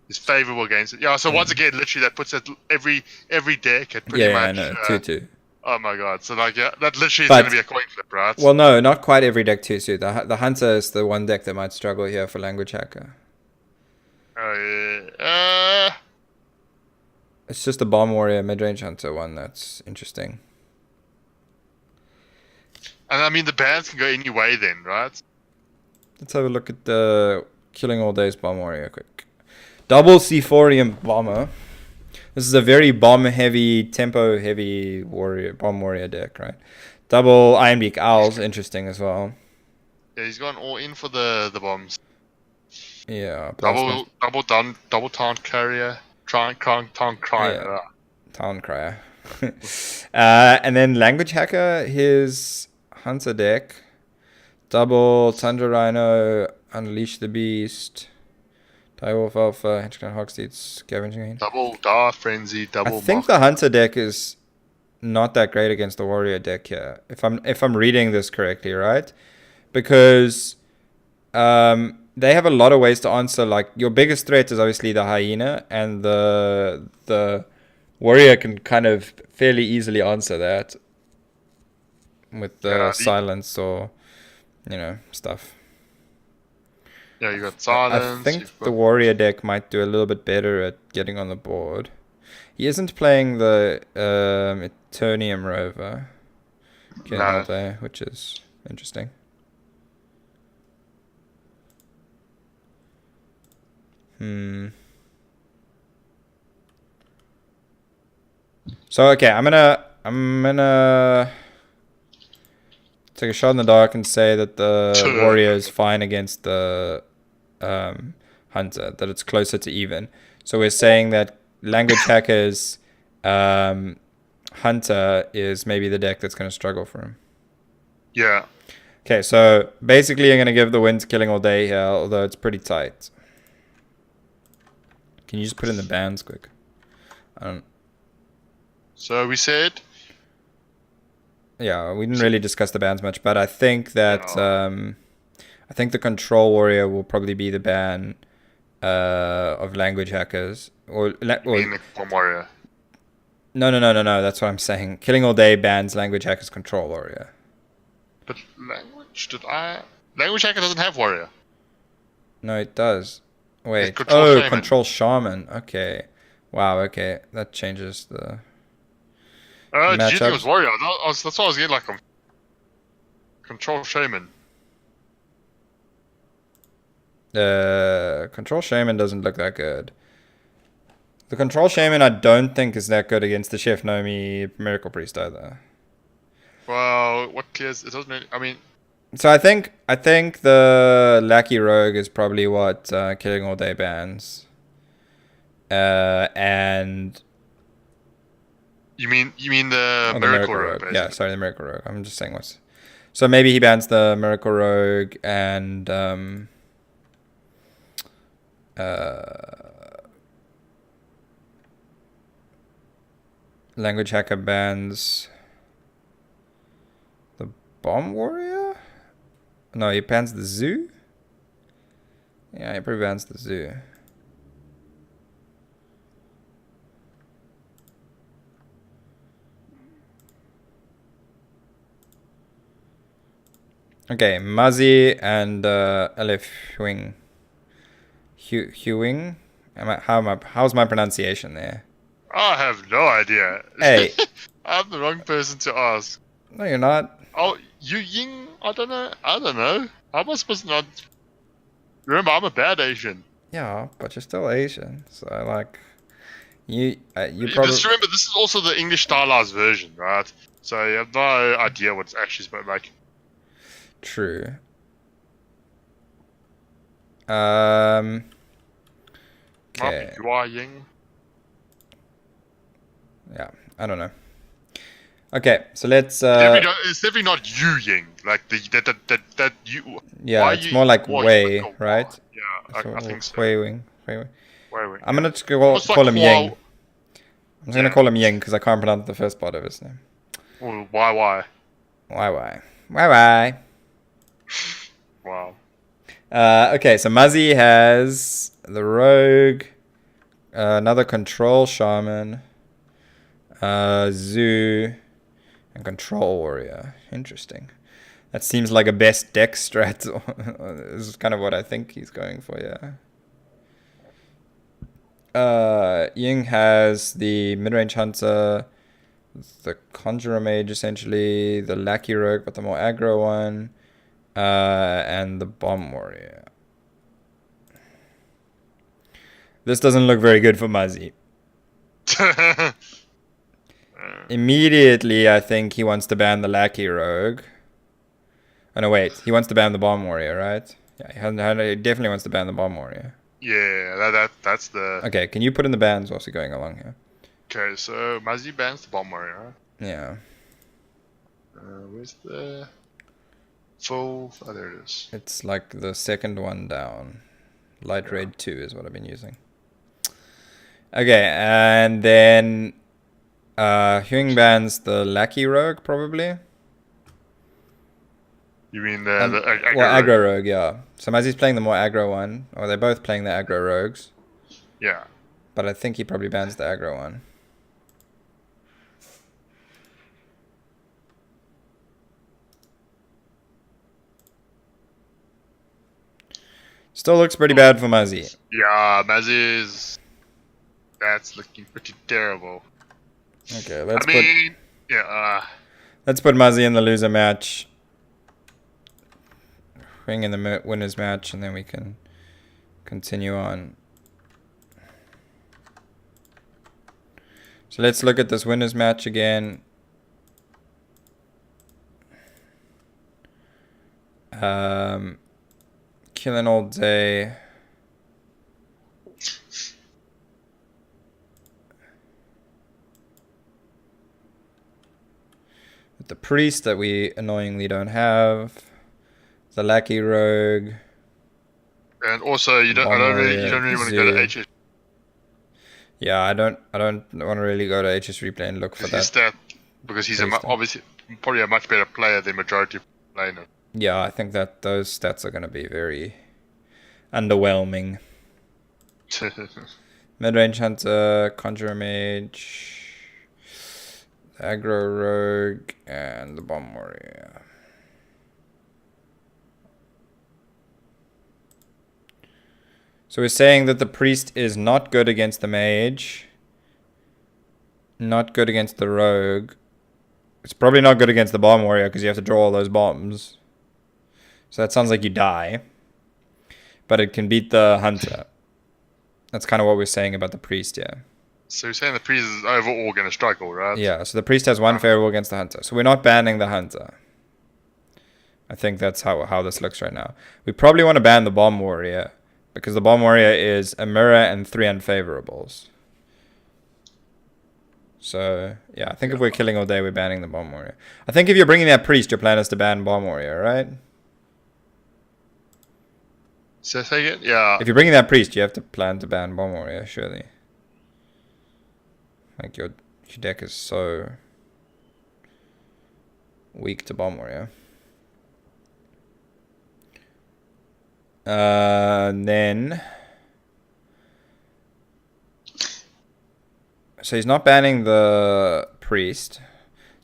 It's favorable against it. Yeah, so once again, literally that puts it every deck at pretty much. Yeah, I know. 2-2. Oh my god. So like that literally is going to be a coin flip, right? Well, no, not quite every deck 2-2. The Hunter is the one deck that might struggle here for Language Hacker. Oh yeah. It's just the Bomb Warrior mid-range Hunter one that's interesting. And I mean, the bans can go any way then, right? Let's have a look at the Killing All Days Bomb Warrior quick. Double Sephorium Bomber. This is a very bomb heavy, tempo heavy bomb warrior deck, right? Double Iron Beak Owls, interesting as well. Yeah, he's gone all in for the bombs. Yeah, Double taunt carrier, taunt crier. Yeah, Town Crier. And then Language Hacker, his Hunter deck. Double Tundra Rhino, Unleash the Beast, Direwolf Alpha, Henchman Hogsteed, Scavenging Hand. Double Dar Frenzy, double. I think the Hunter deck is not that great against the Warrior deck here, if I'm reading this correctly, right? Because they have a lot of ways to answer. Like your biggest threat is obviously the Hyena, and the Warrior can kind of fairly easily answer that with the silence or stuff. Yeah, you got silence. I think the Warrior deck might do a little bit better at getting on the board. He isn't playing the Eternium Rover all day, which is interesting. So okay, I'm gonna take a shot in the dark and say that the Warrior is fine against the Hunter, that it's closer to even. So we're saying that Language Hacker's Hunter is maybe the deck that's going to struggle for him. Yeah. Okay, so basically I'm going to give the win to Killing All Day here, although it's pretty tight. Can you just put in the bands quick? So we said... Yeah, we didn't really discuss the bans much, but I think that I think the Control Warrior will probably be the ban of Language Hackers. Or the Warrior? No. That's what I'm saying. Killing All Day bans Language Hackers Control Warrior. But Language Hacker doesn't have Warrior. No, it does. Wait. Shaman. Control Shaman. Okay. Wow. Okay, that changes the. Did you think it was Warrior? That's what I was getting, like Control Shaman. Control Shaman doesn't look that good. The Control Shaman I don't think is that good against the Chef Nomi Miracle Priest either. Well, what clears? It doesn't really, I mean... So I think the Lackey Rogue is probably what Killing All Day bans. And... You mean the Miracle Rogue? Yeah, sorry, the Miracle Rogue. I'm just saying what's... So maybe he bans the Miracle Rogue and... Language Hacker bans... the Bomb Warrior? No, he bans the Zoo? Yeah, he probably bans the Zoo. Okay, Muzzy and Elif Huing. Huing? How's my pronunciation there? I have no idea. Hey. I'm the wrong person to ask. No, you're not. Oh, Yu Ying? I don't know. How am I supposed to not... Remember, I'm a bad Asian. Yeah, but you're still Asian. So, like... You probably... Just remember, this is also the English stylized version, right? So you have no idea what's actually supposed to make... True. Okay. You are Ying. Yeah, I don't know. Okay, so let's. It's definitely not Yu Ying, like that you. Yeah, it's more like Wei, right? Yeah, I think so. Wei Wing. I'm gonna just call him Ying. I'm just gonna call him Ying because I can't pronounce the first part of his name. Well, why? Why? Wow. Okay, so Muzzy has the Rogue, another Control Shaman, Zoo, and Control Warrior. Interesting. That seems like a best deck strat. This is kind of what I think he's going for, yeah. Ying has the mid-range Hunter, the Conjurer Mage, essentially, the Lackey Rogue, but the more aggro one, and the Bomb Warrior. This doesn't look very good for Muzzy. Immediately, I think he wants to ban the Lackey Rogue. Oh, no, wait. He wants to ban the Bomb Warrior, right? Yeah, he definitely wants to ban the Bomb Warrior. Yeah, that's the... Okay, can you put in the bans whilst you're going along here? Okay, so Mazzy bans the Bomb Warrior. Yeah. Where's the full... Oh, there it is. It's like the second one down. Light Red 2 is what I've been using. Okay, and then Huing bans the Lackey Rogue, probably. You mean the aggro well, aggro rogue, yeah. So Mazzy's playing the more aggro one, or they're both playing the aggro rogues. Yeah. But I think he probably bans the aggro one. Still looks pretty bad for Mazzy. Yeah, Mazzy's... That's looking pretty terrible. Okay, let's put Mazzy in the loser match. Huing in the winner's match, and then we can continue on. So let's look at this winner's match again. Killing all day. With the priest that we annoyingly don't have. The Lackey Rogue. And also, you don't really want to go to HS. Yeah, I don't want to really go to HS Replay and look for that. Because he's obviously probably a much better player than majority of players. Yeah, I think that those stats are going to be very underwhelming. Mid-range Hunter, Conjurer Mage, Aggro Rogue, and the Bomb Warrior. So we're saying that the Priest is not good against the Mage, not good against the Rogue. It's probably not good against the Bomb Warrior because you have to draw all those bombs. So that sounds like you die. But it can beat the Hunter. That's kind of what we're saying about the Priest, yeah. So you're saying the Priest is overall going to struggle, right? Yeah, so the Priest has one favorable against the Hunter. So we're not banning the Hunter. I think that's how this looks right now. We probably want to ban the Bomb Warrior, because the Bomb Warrior is a mirror and 3 unfavorables. So, yeah, I think if we're killing all day, we're banning the Bomb Warrior. I think if you're bringing that Priest, your plan is to ban Bomb Warrior, right? So take it, yeah. If you're bringing that Priest, you have to plan to ban Bomb Warrior, surely. Like, your deck is so weak to Bomb Warrior. Then... So he's not banning the Priest.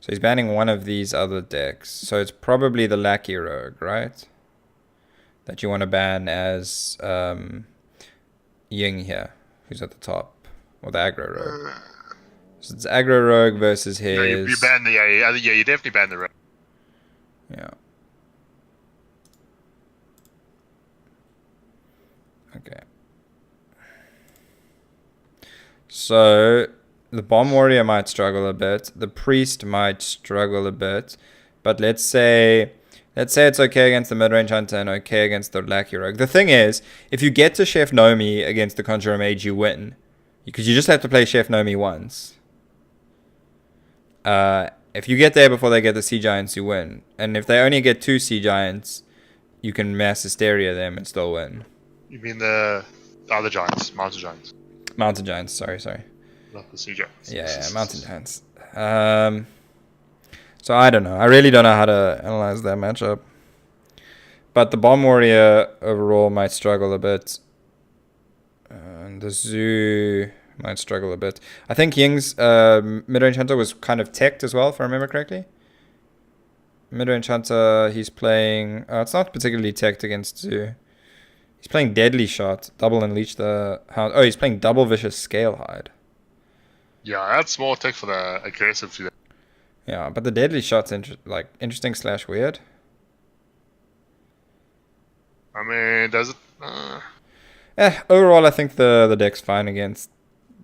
So he's banning one of these other decks. So it's probably the Lackey Rogue, right? That you want to ban as Ying here, who's at the top. Or the Aggro Rogue. So it's Aggro Rogue versus his... No, you ban the... Yeah, you definitely ban the Rogue. Yeah. Okay. So... The Bomb Warrior might struggle a bit. The Priest might struggle a bit. But let's say it's okay against the Mid-Range Hunter and okay against the Lackey Rogue. The thing is, if you get to Chef Nomi against the Conjurer Mage, you win. Because you just have to play Chef Nomi once. If you get there before they get the Sea Giants, you win. And if they only get 2 Sea Giants, you can Mass Hysteria them and still win. You mean the other Giants, Mountain Giants? Mountain Giants, sorry. Not the Sea Giants. Yeah, Mountain Giants. So I don't know. I really don't know how to analyze that matchup. But the Bomb Warrior overall might struggle a bit. And the Zoo might struggle a bit. I think Ying's Mid-Range Hunter was kind of teched as well, if I remember correctly. Mid-Range Hunter, he's playing... it's not particularly teched against Zoo. He's playing Deadly Shot. Double Unleash the Hound. Oh, he's playing Double Vicious Scale Hide. Yeah, that's more tech for the aggressive today. Yeah, but the Deadly Shot's interesting / weird. I mean, does it... Overall, I think the deck's fine against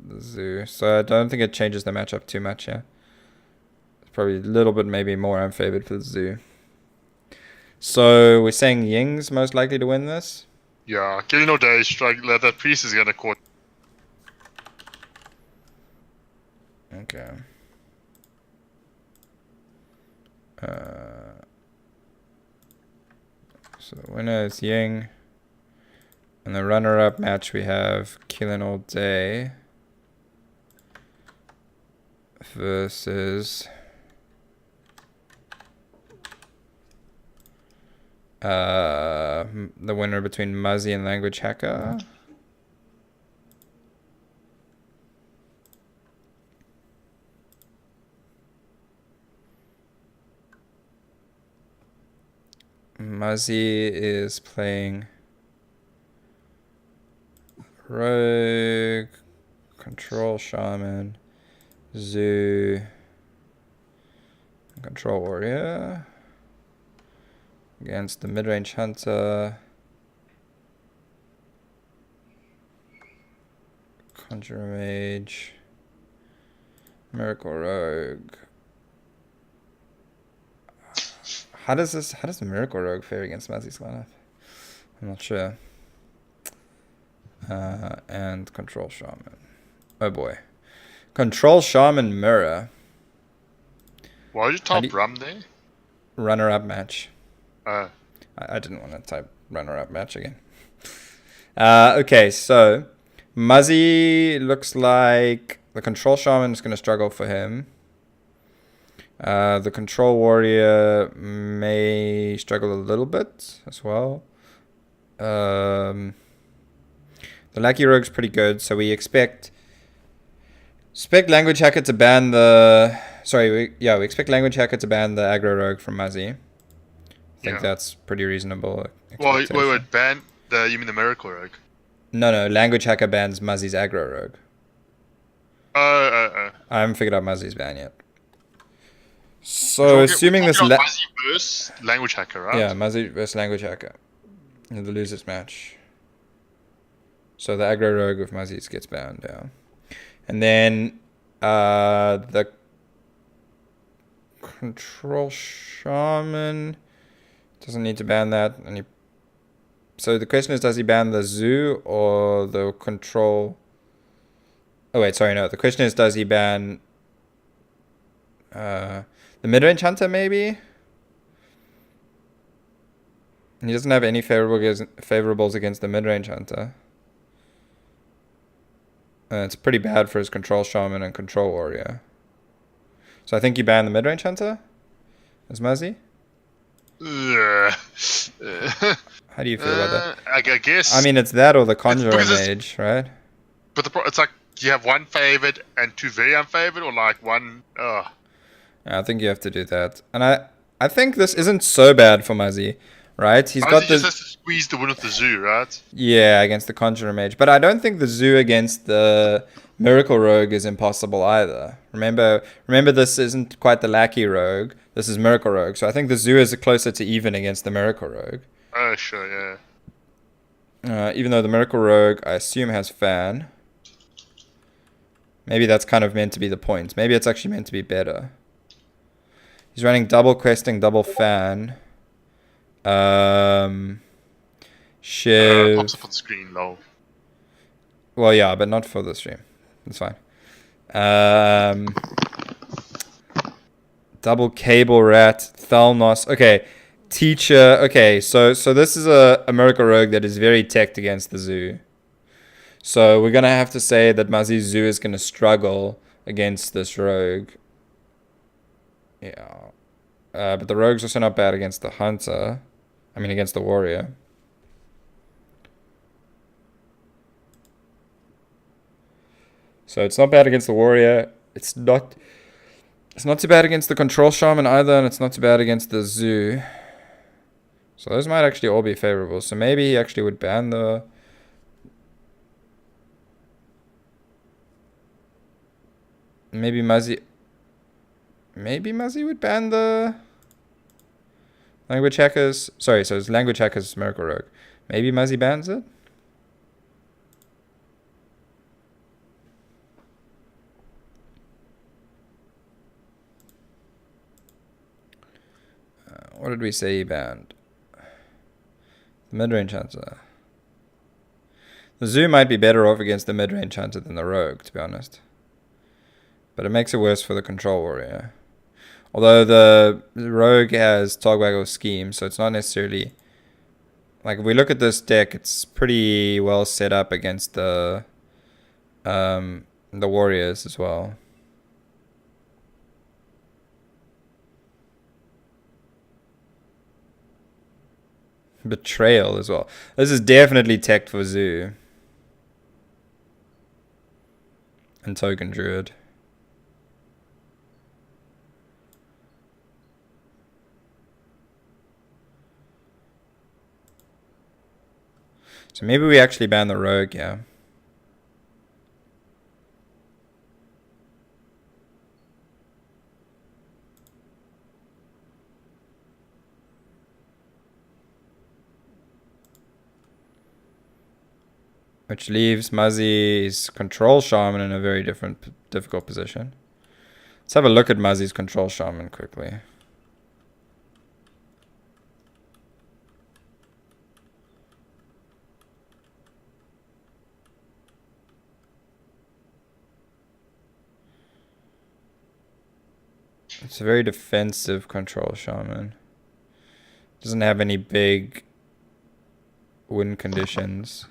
the zoo. So I don't think it changes the matchup too much, yeah. It's probably a little bit maybe more unfavored for the zoo. So we're saying Ying's most likely to win this? Yeah, killing no day, strike. That priest is gonna caught. Okay. So the winner is Ying. And the runner-up match we have Killing All Day versus the winner between Muzzy and Language Hacker. Muzzy is playing Rogue, Control Shaman, Zoo, Control Warrior against the mid-range Hunter, Conjurer Mage, Miracle Rogue. How does the Miracle Rogue fare against Muzzy's lineup? I'm not sure. And Control Shaman. Oh boy. Control Shaman Mirror. Why did you type Rum there? Runner-up match. I didn't want to type runner-up match again. Okay, so Muzzy looks like the Control Shaman is going to struggle for him. The Control Warrior may struggle a little bit as well. The Lucky Rogue's pretty good, so we expect Language Hacker to ban the... Sorry, we expect Language Hacker to ban the Aggro Rogue from Muzzy. I think that's pretty reasonable. Well, wait, ban the... You mean the Miracle Rogue? No, Language Hacker bans Muzzy's Aggro Rogue. I haven't figured out Muzzy's ban yet. So, assuming this... Muzzy versus Language Hacker, right? Yeah, Muzzy versus Language Hacker. In the losers match. So, the Aggro Rogue with Muzzy's gets banned, yeah. And then, the Control Shaman doesn't need to ban that. So, the question is, does he ban the Zoo or the Control... Oh, wait, sorry, no. The question is, does he ban... the mid-range Hunter, maybe? He doesn't have any favorables against the mid-range Hunter. It's pretty bad for his Control Shaman and Control Warrior. So I think you ban the mid-range Hunter as Muzzy? How How do you feel about that? I guess... I mean, it's that or the Conjurer Mage, right? But it's like, do you have one favored and two very unfavored, or like one... Yeah, I think you have to do that. And I think this isn't so bad for Muzzy, right? He's got this... just has to squeeze the win with the Zoo, right? Yeah, against the Conjurer Mage. But I don't think the Zoo against the Miracle Rogue is impossible either. Remember, this isn't quite the Lackey Rogue. This is Miracle Rogue. So I think the Zoo is closer to even against the Miracle Rogue. Oh, sure, yeah. Even though the Miracle Rogue, I assume, has Fan. Maybe that's kind of meant to be the point. Maybe it's actually meant to be better. He's running double questing, double Fan. Shiv. Pops up on screen, lol. Well, yeah, but not for the stream. It's fine. Double Cable Rat, Thalnos. Okay, Teacher. Okay, so this is a Miracle Rogue that is very teched against the Zoo. So we're going to have to say that Muzzy's Zoo is going to struggle against this Rogue. Yeah. But the Rogue's also not bad against the Hunter. I mean, against the Warrior. So it's not bad against the Warrior. It's not too bad against the Control Shaman either, and it's not too bad against the Zoo. So those might actually all be favorable. So maybe he actually would ban the... Maybe Muzzy would ban the Language Hackers. Sorry, so it's Language Hackers Miracle Rogue. Maybe Muzzy bans it? What did we say he banned? The mid-range hunter. The Zoo might be better off against the mid-range hunter than the Rogue, to be honest. But it makes it worse for the Control Warrior. Although the Rogue has Togwaggle Scheme, so it's not necessarily... Like, if we look at this deck, it's pretty well set up against the Warriors as well. Betrayal as well. This is definitely teched for Zoo. And Token Druid. So maybe we actually ban the Rogue, yeah. Which leaves Muzzy's Control Shaman in a very difficult position. Let's have a look at Muzzy's Control Shaman quickly. It's a very defensive Control Shaman. Doesn't have any big win conditions.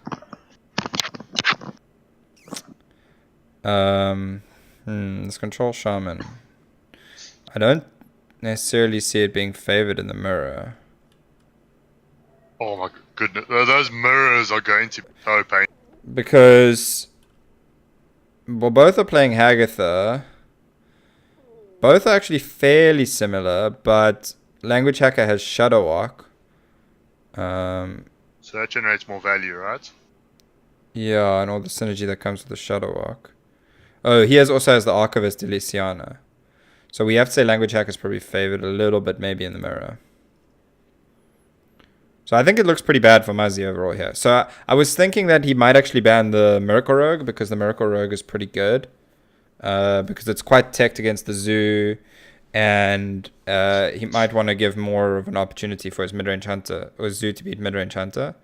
This Control Shaman. I don't necessarily see it being favored in the mirror. Oh my goodness, those mirrors are going to be so painful. Because, well, both are playing Hagatha. Both are actually fairly similar, but Language Hacker has Shadow Walk. So that generates more value, right? Yeah, and all the synergy that comes with the Shadow Walk. Oh, he also has the Archivist Deliciana. So we have to say Language Hacker is probably favored a little bit maybe in the mirror. So I think it looks pretty bad for Muzzy overall here. So I was thinking that he might actually ban the Miracle Rogue because the Miracle Rogue is pretty good. Because it's quite teched against the Zoo. And he might want to give more of an opportunity for his mid-range hunter, or Zoo to beat mid-range hunter.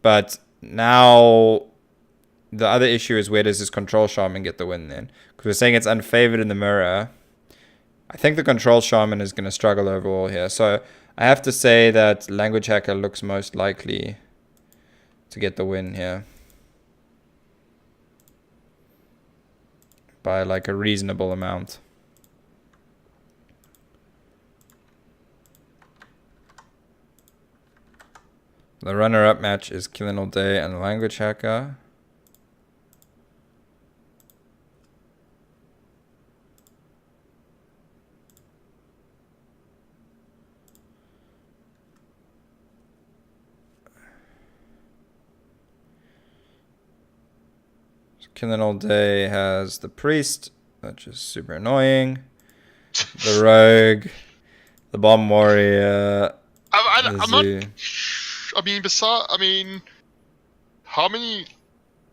But now the other issue is, where does his Control Shaman get the win then? Because we're saying it's unfavored in the mirror. I think the Control Shaman is going to struggle overall here. So I have to say that Language Hacker looks most likely to get the win here. By like a reasonable amount. The runner-up match is Killing All Day and Language Hacker. Killing All Day has the Priest, which is super annoying. The Rogue, the Bomb Warrior. I'm not. I mean, how many?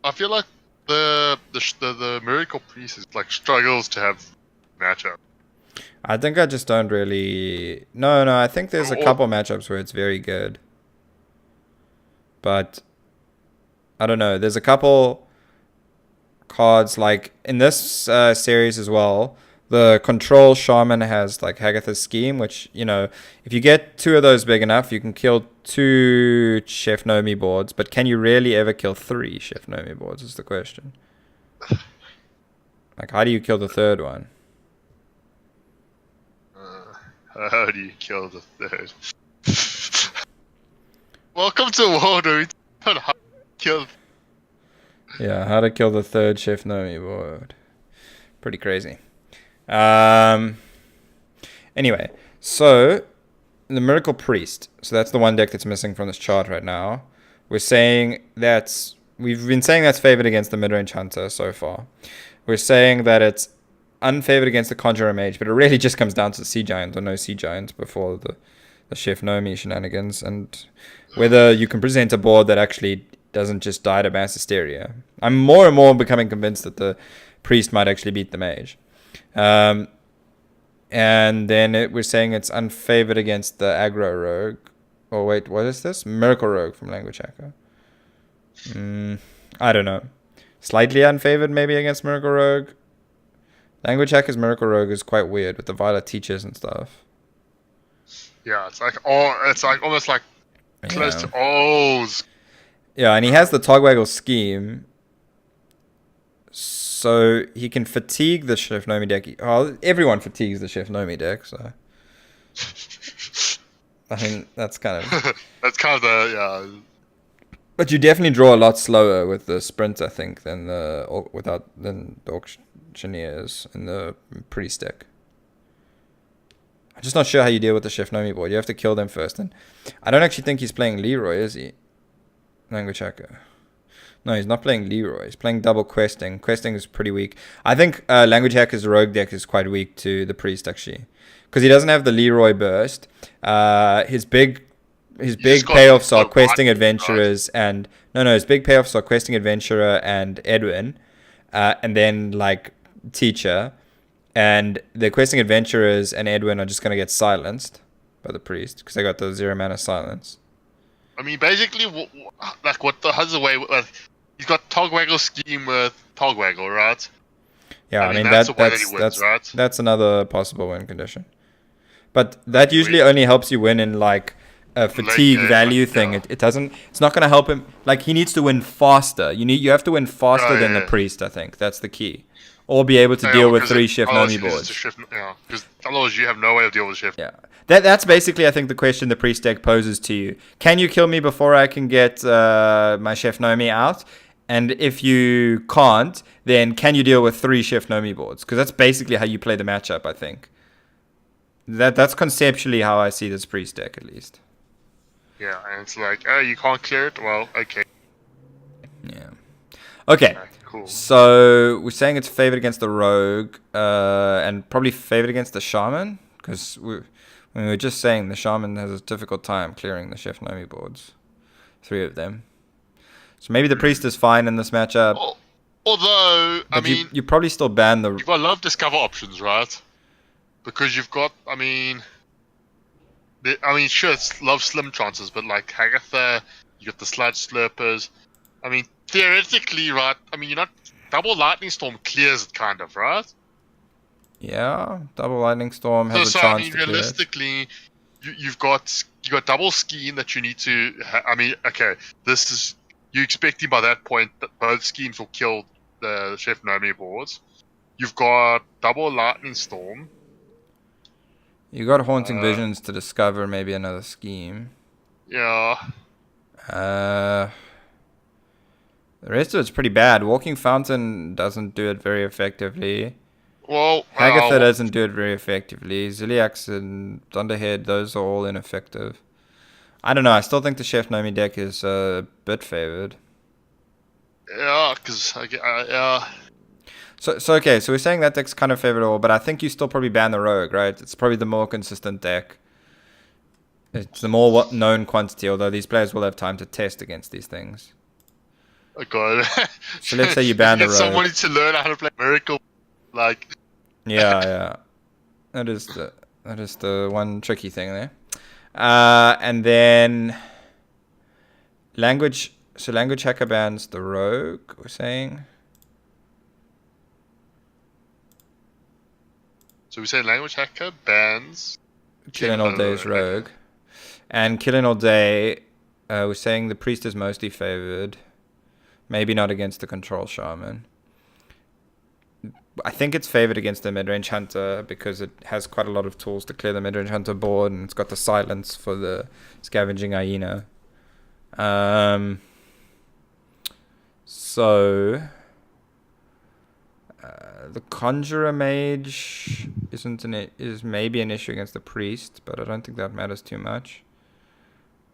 I feel like the Miracle Priest is like struggles to have matchup. I think I just don't really. No. I think there's a couple matchups where it's very good, but I don't know. There's a couple cards like in this series as well. The Control Shaman has like Hagatha's Scheme, which, you know, if you get two of those big enough, you can kill 2 Chef Nomi boards. But can you really ever kill 3 Chef Nomi boards is the question. Like, how do you kill the third one? How do you kill the third? Welcome to a world where we talk about how to kill. Yeah, how to kill the third Chef Nomi board. Pretty crazy. Anyway, so the Miracle Priest. So that's the one deck that's missing from this chart right now. We've been saying that's favored against the mid-range hunter so far. We're saying that it's unfavored against the Conjurer Mage, but it really just comes down to the Sea Giant or no Sea Giant before the Chef Nomi shenanigans, and whether you can present a board that actually doesn't just die to mass hysteria. I'm more and more becoming convinced that the Priest might actually beat the Mage. And then we're saying it's unfavored against the aggro rogue. Oh wait, what is this? Miracle Rogue from Language Hacker. I don't know. Slightly unfavored maybe against Miracle Rogue. Language Hacker's Miracle Rogue is quite weird with the Violet Teachers and stuff. Yeah, it's like almost like close Yeah. to O's. Yeah, and he has the Togwaggle scheme. So he can fatigue the Chef Nomi deck. Oh, everyone fatigues the Chef Nomi deck, so I mean that's kind of That's kind of the But you definitely draw a lot slower with the sprint, I think, than the auctioneers in the priest deck. I'm just not sure how you deal with the Chef Nomi board. You have to kill them first, and I don't actually think he's playing Leroy, is he? Language Hacker. No, he's not playing Leroy. He's playing double questing. Questing is pretty weak. I think Language Hacker's rogue deck is quite weak to the priest actually, because he doesn't have the Leroy burst. His big payoffs are questing adventurers and his big payoffs are questing adventurer and Edwin, and then like teacher, and the questing adventurers and Edwin are just gonna get silenced by the priest because they got the 0 mana silence. I mean, basically, like what the has away with, he's got Togwaggle scheme with Togwaggle, right? Yeah, I mean that's another possible win condition, but that usually only helps you win in like a fatigue value thing. Yeah. It's not going to help him. Like he needs to win faster. You have to win faster than the priest. I think that's the key, or be able to deal with 3 Chef Nomi boards. Because otherwise you have no way of dealing with Chef. Yeah, that's basically I think the question the priest deck poses to you. Can you kill me before I can get my Chef Nomi out? And if you can't, then can you deal with 3 Chef Nomi boards? Because that's basically how you play the matchup. I think that's conceptually how I see this priest deck at least. Yeah, and it's like, oh, you can't clear it? Well, okay. Yeah. Okay, cool. So we're saying it's favored against the rogue, and probably favored against the shaman, because we were just saying the shaman has a difficult time clearing the Chef Nomi boards. 3 of them. So maybe the priest is fine in this matchup. Although, I mean... You probably still ban the... You've got a lot of discover options, right? Because you've got, sure, it's love slim chances, but like Hagatha, you got the Sludge Slurpers. I mean, theoretically, right? I mean, you're not double Lightning Storm clears it, kind of, right? Yeah, double Lightning Storm has a chance to clear it. Realistically, you've got double Scheme that you need to. This is you expecting by that point that both schemes will kill the Chef Nomi boards. You've got double Lightning Storm. You got Haunting Visions to discover maybe another scheme. Yeah. The rest of it's pretty bad. Walking Fountain doesn't do it very effectively. Well, Hagatha doesn't do it very effectively. Ziliax and Thunderhead, those are all ineffective. I don't know. I still think the Chef Nomi deck is a bit favored. Yeah, because yeah. So okay, so we're saying that deck's kind of favorable, but I think you still probably ban the rogue, right? It's probably the more consistent deck. It's the more known quantity, although these players will have time to test against these things. Oh god. So let's say you ban the rogue. Someone needs to learn how to play Miracle. Like. Yeah. That is the one tricky thing there. And then language hacker bans the rogue, we're saying. So we say language hacker bans Killing All Day's rogue. And Killing All Day, we're saying the priest is mostly favored. Maybe not against the control shaman. I think it's favored against the mid-range hunter because it has quite a lot of tools to clear the mid-range hunter board, and it's got the silence for the scavenging hyena. The Conjurer Mage is maybe an issue against the Priest, but I don't think that matters too much.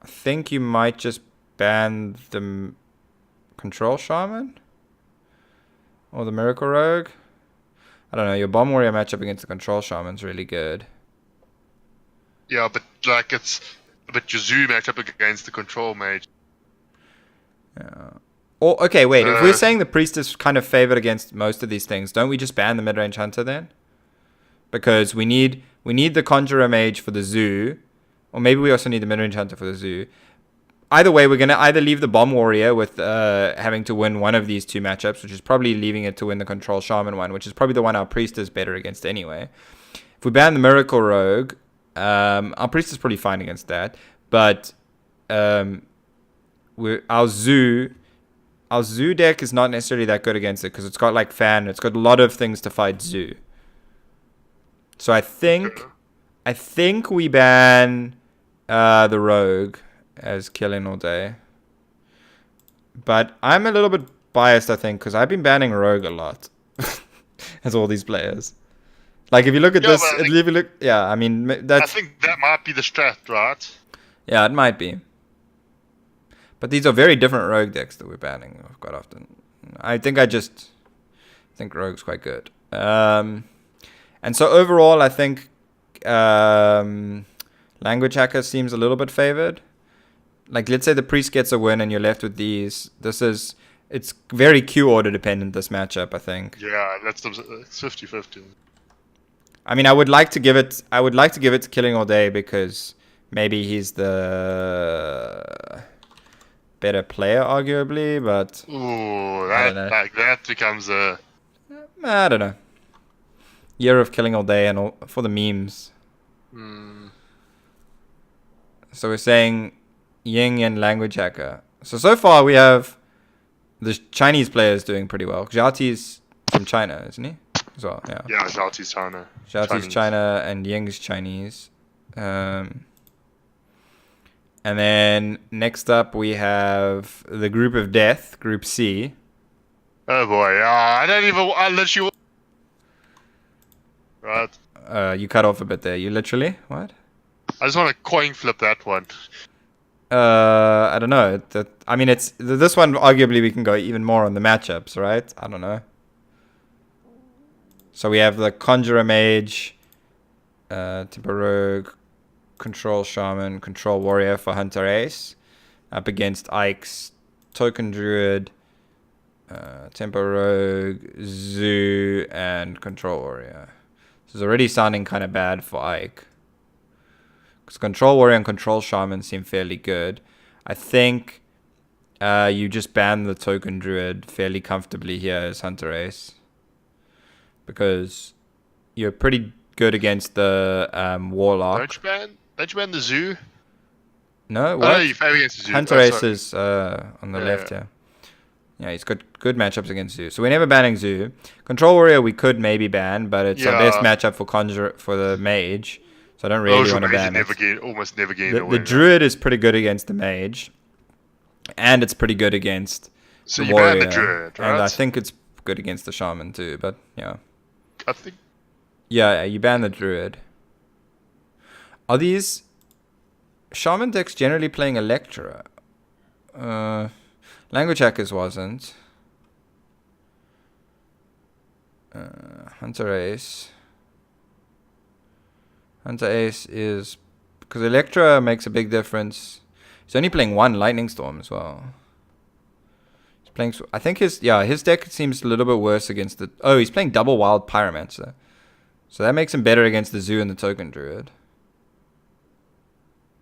I think you might just ban the Control Shaman or the Miracle Rogue. I don't know. Your Bomb Warrior matchup against the Control Shaman's really good. Yeah, but like it's a bit your Zoo matchup against the Control Mage. Yeah. Or, okay, wait. If we're saying the priest is kind of favored against most of these things, don't we just ban the mid-range hunter then? because we need the Conjurer Mage for the Zoo, or maybe we also need the Mid-Range Hunter for the Zoo. Either way, we're going to either leave the Bomb Warrior with having to win one of these two matchups, which is probably leaving it to win the Control Shaman one, which is probably the one our Priest is better against anyway. If we ban the Miracle Rogue, our Priest is probably fine against that, but our Zoo deck is not necessarily that good against it because it's got like Fan, it's got a lot of things to fight Zoo. So I think we ban the Rogue as killing all day. But I'm a little bit biased, I think, because I've been banning Rogue a lot as all these players. Like if you look at this, I mean that's. I think that might be the strat, right? Yeah, it might be. But these are very different Rogue decks that we're banning quite often. I think Rogue's quite good. And so overall, I think Language Hacker seems a little bit favored. Like, let's say the Priest gets a win and you're left with these. It's very Q order dependent, this matchup, I think. Yeah, it's 50-50. I mean, I would like to give it to Killing All Day because maybe he's the better player, arguably, but ooh, that becomes a... I don't know. Year of Killing All Day and all, for the memes. So we're saying Ying and Language Hacker. So far we have the Chinese players doing pretty well. Xiaoti's from China, isn't he? As well, yeah. Yeah, Xiaoti's China. Xiaoti's China and Ying's Chinese. And then next up we have the Group of Death, Group C. Oh boy, I'll let you... Right. You cut off a bit there. You literally? What? I just want to coin flip that one. I don't know. I mean, it's this one. Arguably, we can go even more on the matchups, right? I don't know. So we have the Conjurer Mage, Temper Rogue, Control Shaman, Control Warrior for Hunter Ace, up against Ike's Token Druid, Temper Rogue, Zoo, and Control Warrior. This is already sounding kind of bad for Ike. Because Control Warrior and Control Shaman seem fairly good. I think you just ban the Token Druid fairly comfortably here as Hunter Ace. Because you're pretty good against the Warlock. Don't you ban the Zoo? No, what? Oh, you fail against the Zoo. Hunter Ace is on the left here. Yeah, he's got good matchups against Zoo. So we're never banning Zoo. Control Warrior we could maybe ban, but it's our best matchup for the Mage. So I don't really want to ban it. Almost never gain a win. The Druid is pretty good against the Mage. And it's pretty good against the Warrior. Ban the Druid, right? And I think it's good against the Shaman too, but yeah. I think... Yeah, you ban the Druid. Are these Shaman decks generally playing Electra? Language Hackers wasn't. Hunter Ace. Hunter Ace is... Because Electra makes a big difference. He's only playing one Lightning Storm as well. He's playing... I think his deck seems a little bit worse against the... Oh, he's playing double Wild Pyromancer. So that makes him better against the Zoo and the Token Druid.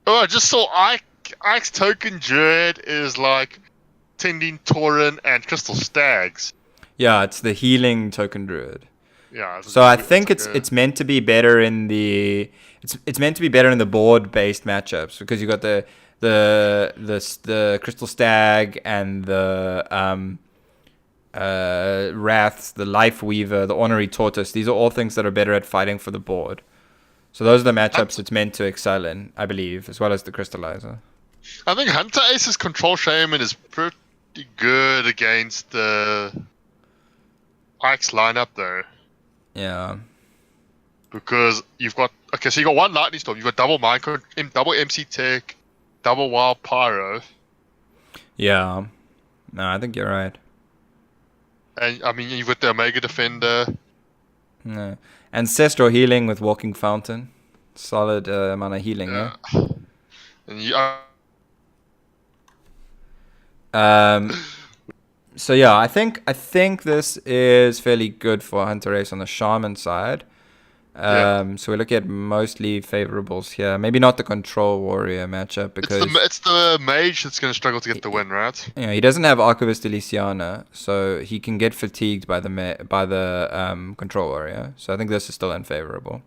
Oh, I just saw Ike's Token Druid is like Tending Tauren and Crystal Stags. Yeah, it's the healing Token Druid. Yeah. So I think it's meant to be better in the it's meant to be better in the board based matchups because you got the Crystal Stag and the Wraths, the Life Weaver, the Ornery Tortoise. These are all things that are better at fighting for the board. So those are the matchups it's meant to excel in, I believe, as well as the Crystallizer. I think Hunter Ace's Control Shaman is pretty good against the Ike's lineup, though. Yeah. Because you've got... Okay, so you got one Lightning Storm. You've got double double MC Tech, double Wild Pyro. Yeah. No, I think you're right. And, I mean, you've got the Omega Defender. No. Ancestral Healing with Walking Fountain. Solid amount of healing, yeah. And you... So yeah, I think this is fairly good for Hunter Ace on the Shaman side. Yeah. So we're looking at mostly favorables here. Maybe not the control warrior matchup because It's the mage that's going to struggle to get the win, right? he doesn't have Archivist Elysiana, so he can get fatigued by the control warrior. So I think this is still unfavorable.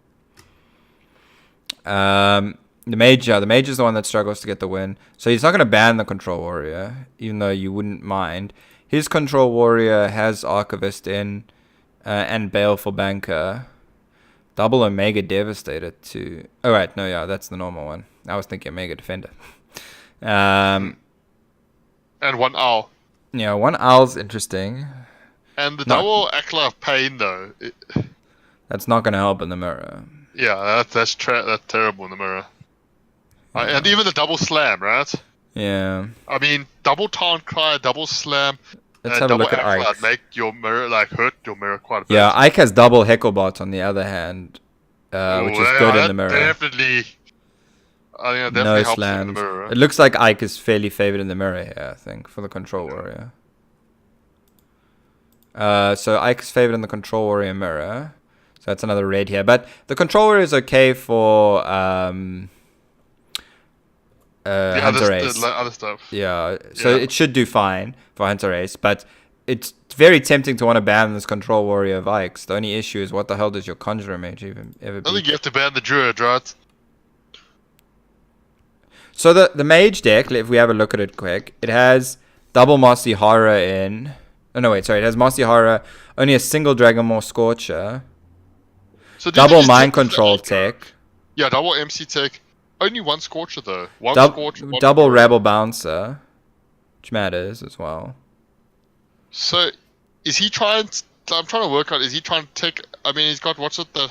The mage is the one that struggles to get the win. So he's not going to ban the control warrior, even though you wouldn't mind. His control warrior has Archivist in and Baleful Banker. Double Omega Devastator too. Oh, right. No, yeah, that's the normal one. I was thinking Omega Defender. And one owl. Yeah, one owl's interesting. And the Not- double Akla of Pain, though. That's not going to help in the mirror. Yeah, that's terrible in the mirror. And even the double slam, right? Yeah. I mean, double taunt cry, double slam, Let's have a double look at Akla Ike. make your mirror hurt your mirror quite a bit. Yeah, Ike has double Hecklebot on the other hand, which is good in the mirror. Definitely. I think that No definitely helps in the slams. mirror. It looks like Ike is fairly favored in the mirror here, I think, for the control warrior. So Ike is favored in the control warrior mirror. So that's another red here. But the control warrior is okay for Hunter Ace. The other stuff. Yeah, so Yeah. it should do fine for Hunter Ace, but it's very tempting to want to ban this control warrior of Ike's. The only issue is what the hell does your conjurer mage even ever I think be? you have to ban the druid, right? So the mage deck, if we have a look at it quick, it has double Mossy Horror in. Oh no, wait, sorry, it has Mossy Horror, only a single Dragonmaw Scorcher, So did double you just Mind take the Control aggro? tech, Yeah, double MC tech. Only one Scorcher, though. One Scorcher. One double Druid. Rebel Bouncer, which matters as well. So, is he trying to... I'm trying to work out, is he trying to take... I mean, he's got, what's it, the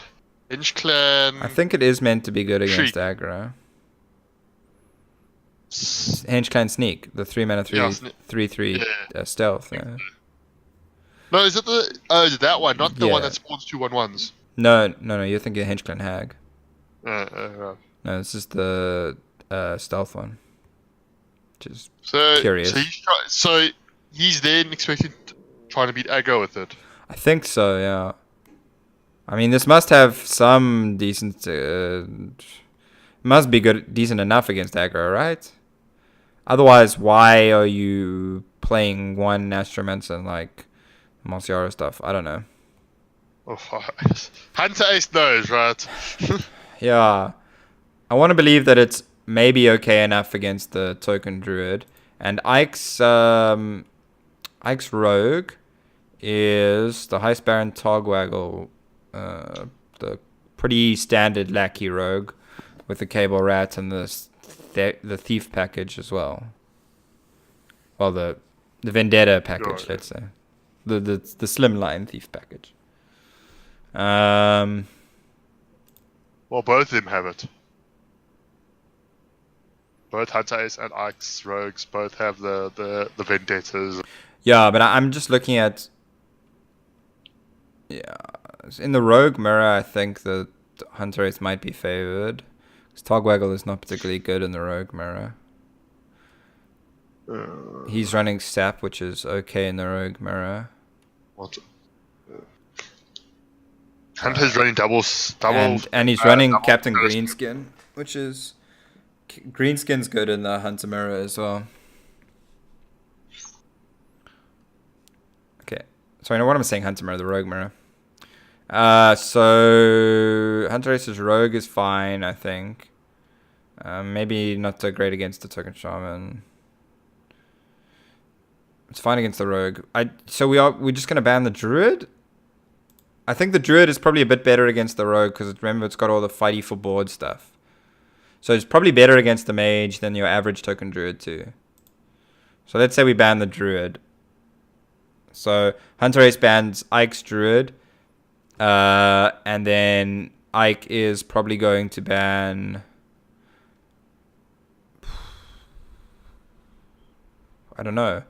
Inch Clan... I think it is meant to be good against Shriek. aggro. Henge Clan Sneak, the 3 mana 3 Yeah, 3/3 yeah. stealth. Yeah. No, is it the... Oh, is it that one? Not the one Yeah. that spawns 2/1/1s. No, you're thinking Henge Clan Hag. Uh, No, this is the stealth one. Which is so, Curious. so he's then expecting... Trying to beat aggro with it. I think so, yeah. I mean, this must have some decent... must be good, decent enough against aggro, right? Otherwise, why are you playing one Astromancer and like Monsiaro stuff? I don't know. Oh, Hunter Ace knows, right? Yeah. I want to believe that it's maybe okay enough against the Token Druid. And Ike's Rogue is the Heist Baron Togwaggle, the pretty standard Lackey Rogue with the Cable Rat and the Thief package as well. Well, the Vendetta package, Sure. let's say. The Slimline Thief package. Well, both of them have it. Both Hunter Ace and Ike's Rogues both have the Vendettas. Yeah, but I'm just looking at... Yeah, in the Rogue mirror, I think the Hunter Ace might be favored. Because Togwaggle is not particularly good in the Rogue mirror. He's running Sap, which is okay in the Rogue mirror. What? Hunter's running doubles. And he's running double Captain first. Greenskin, which is... Greenskin's good in the Hunter mirror as well. Okay. Sorry, no, what am I saying? Hunter mirror, the Rogue mirror. So Hunter Ace's Rogue is fine, I think. Maybe not so great against the Token Shaman. It's fine against the Rogue. We're just gonna ban the Druid? I think the Druid is probably a bit better against the Rogue because remember it's got all the fighty for board stuff. So it's probably better against the Mage than your average Token Druid too. So let's say we ban the Druid. So Hunter Ace bans Ike's Druid. And then Ike is probably going to ban... I don't know.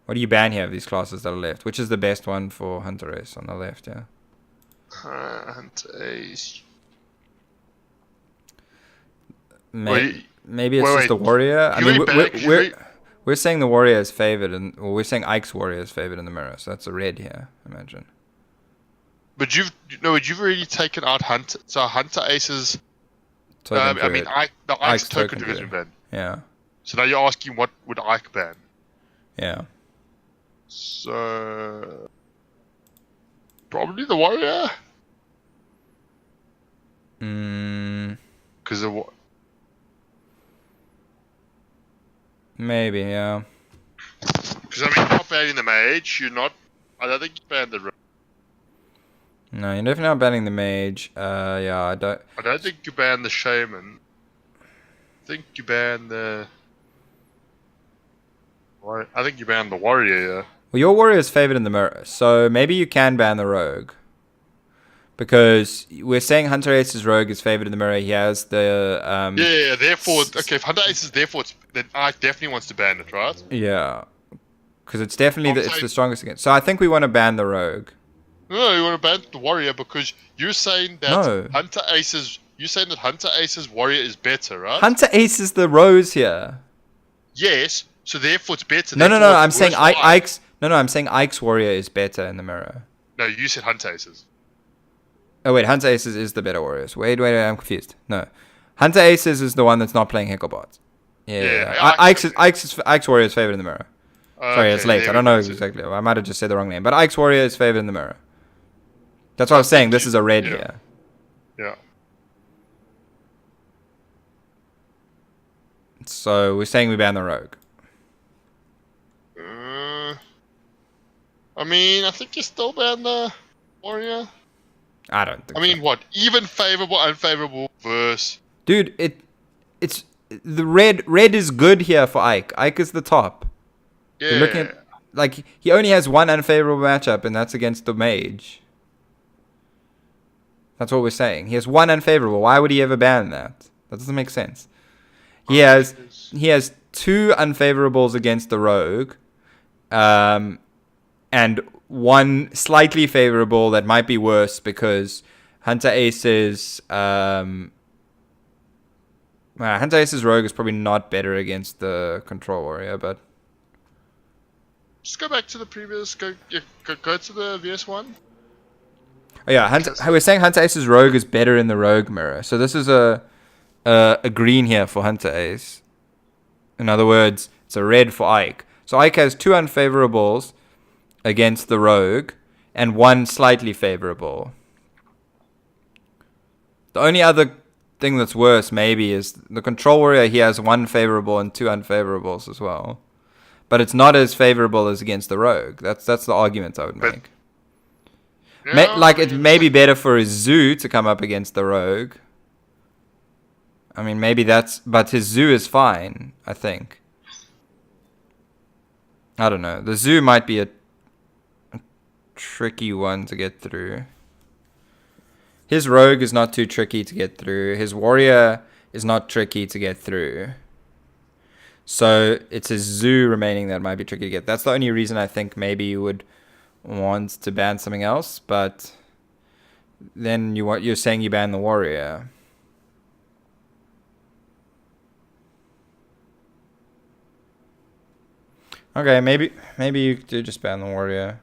What do you ban here of these classes that are left? Which is the best one for Hunter Ace on the left, yeah? Hunter Ace. Maybe it's just the Warrior. I mean, we're saying the Warrior is favored, we're saying Ike's Warrior is favored in the mirror, so that's a red here, imagine. But you've already taken out Hunter. So Hunter Aces. Token I mean, druid. Ike's token token division druid. ban. Yeah. So now you're asking what would Ike ban? Yeah. So probably the warrior. Because Maybe, yeah. Because I mean, you're not banning the mage. You're not. I don't think you banned the. No, you're definitely not banning the mage. Yeah, I don't. I don't think you banned the shaman. I think you banned the. I think you banned the warrior. Yeah. Well, your warrior is favored in the mirror, so maybe you can ban the rogue. Because we're saying Hunter Ace's rogue is favored in the mirror. He has the Yeah. Therefore, okay. If Hunter Ace is therefore, then Ike definitely wants to ban it, right? Yeah, because it's definitely it's the strongest against. So I think we want to ban the rogue. No, you want to ban the warrior because you're saying that No. Hunter Ace's. You're saying that Hunter Ace's warrior is better, right? Hunter Ace is the rose here. Yes. So therefore, it's better. No. Therefore, I'm it's saying worse for Ike. Ike's. No. I'm saying Ike's warrior is better in the mirror. No, you said Hunter Ace's. Oh wait, Hunter Aces is the better warriors. Wait, I'm confused. No, Hunter Aces is the one that's not playing Hicklebots. Yeah. Ike's warrior is favored in the mirror. Sorry, it's late. I don't know exactly. I might have just said the wrong name, but Ike's warrior is favored in the mirror. That's what I was saying. This is a red here. Yeah. So we're saying we ban the rogue. I mean, I think you still ban the warrior. I don't think. I mean, what? Even favorable, unfavorable verse. Dude, it's the red. Red is good here for Ike. Ike is the top. Yeah. You're looking at, like, he only has one unfavorable matchup, and that's against the mage. That's what we're saying. He has one unfavorable. Why would he ever ban that? That doesn't make sense. He has two unfavorables against the rogue, and one slightly favorable that might be worse because Hunter Ace's Hunter Ace's rogue is probably not better against the control warrior, but just go back to the previous. Go to the VS1. Oh yeah, we're saying Hunter Ace's rogue is better in the rogue mirror. So this is a green here for Hunter Ace. In other words, it's a red for Ike. So Ike has two unfavorables against the rogue and one slightly favorable. The only other thing that's worse maybe is the control warrior. He has one favorable and two unfavorables as well. But it's not as favorable as against the rogue. That's the argument I would make. Yeah, it may be better for a zoo to come up against the rogue. I mean, maybe but his zoo is fine, I think. I don't know. The zoo might be a tricky one to get through. His rogue is not too tricky to get through. His warrior is not tricky to get through. So it's his zoo remaining that might be tricky to get. That's the only reason I think maybe you would want to ban something else, but then you're saying you ban the warrior. Okay, maybe you do just ban the warrior.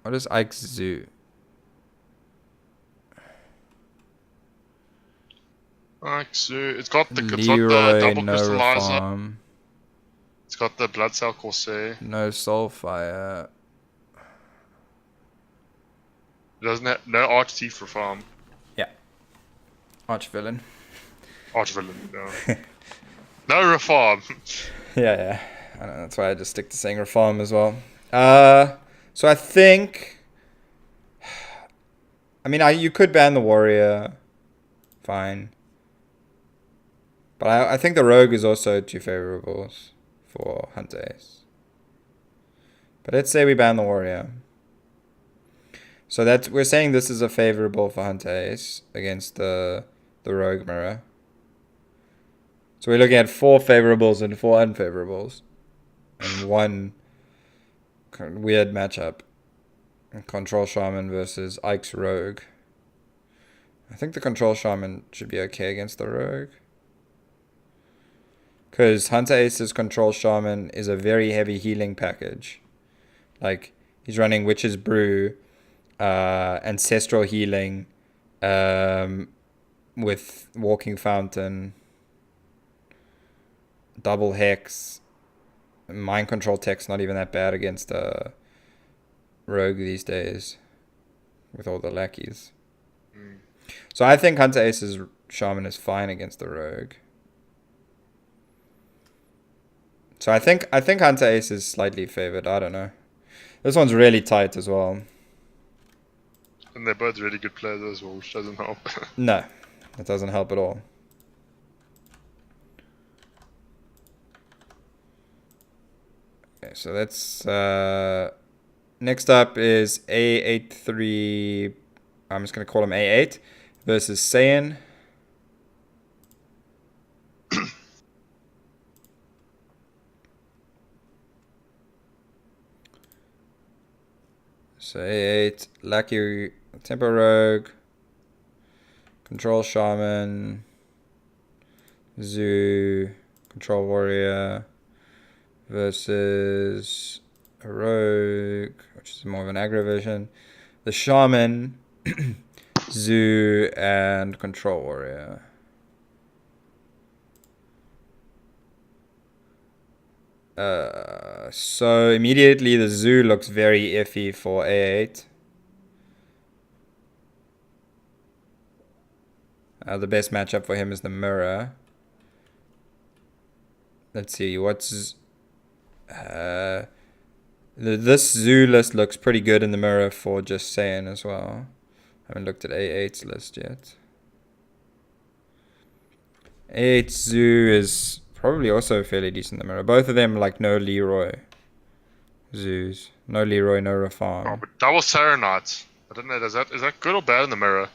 What is Ike's zoo? It's got the Leroy, double no crystallizer. reform. It's got the blood cell corsair. No soulfire. It doesn't have no arch thief reform. Yeah. Arch villain. Arch villain. No. No reform. Yeah. I know, that's why I just stick to saying reform as well. So I think. I mean, you could ban the warrior. Fine. But I think the rogue is also two favorables for Hunter Ace. But let's say we ban the warrior. So we're saying this is a favorable for Hunter Ace against the rogue mirror. So we're looking at 4 favorables and 4 unfavorables. And one weird matchup. Control Shaman versus Ike's Rogue. I think the Control Shaman should be okay against the Rogue. Because Hunter Ace's Control Shaman is a very heavy healing package. Like, he's running Witch's Brew, Ancestral Healing, with Walking Fountain, Double Hex, Mind Control Tech's not even that bad against Rogue these days, with all the lackeys. So I think Hunter Ace's Shaman is fine against the Rogue. So I think Hunter Ace is slightly favored. I don't know. This one's really tight as well. And they're both really good players as well, which doesn't help. No, it doesn't help at all. Okay, so that's next up is A83. I'm just gonna call him A8 versus Saiyan. So A8, Lucky Tempo Rogue, Control Shaman, Zoo, Control Warrior versus a Rogue, which is more of an aggro version. The Shaman, Zoo, and Control Warrior. So immediately the Zoo looks very iffy for A8. The best matchup for him is the Mirror. Let's see, what's... this Zoo list looks pretty good in the Mirror for just Saiyan as well. I haven't looked at A8's list yet. A8 Zoo is probably also fairly decent in the Mirror. Both of them like no Leroy Zoos. No Leroy, no Rafam. Oh, but double Serenite. I don't know, is that good or bad in the Mirror?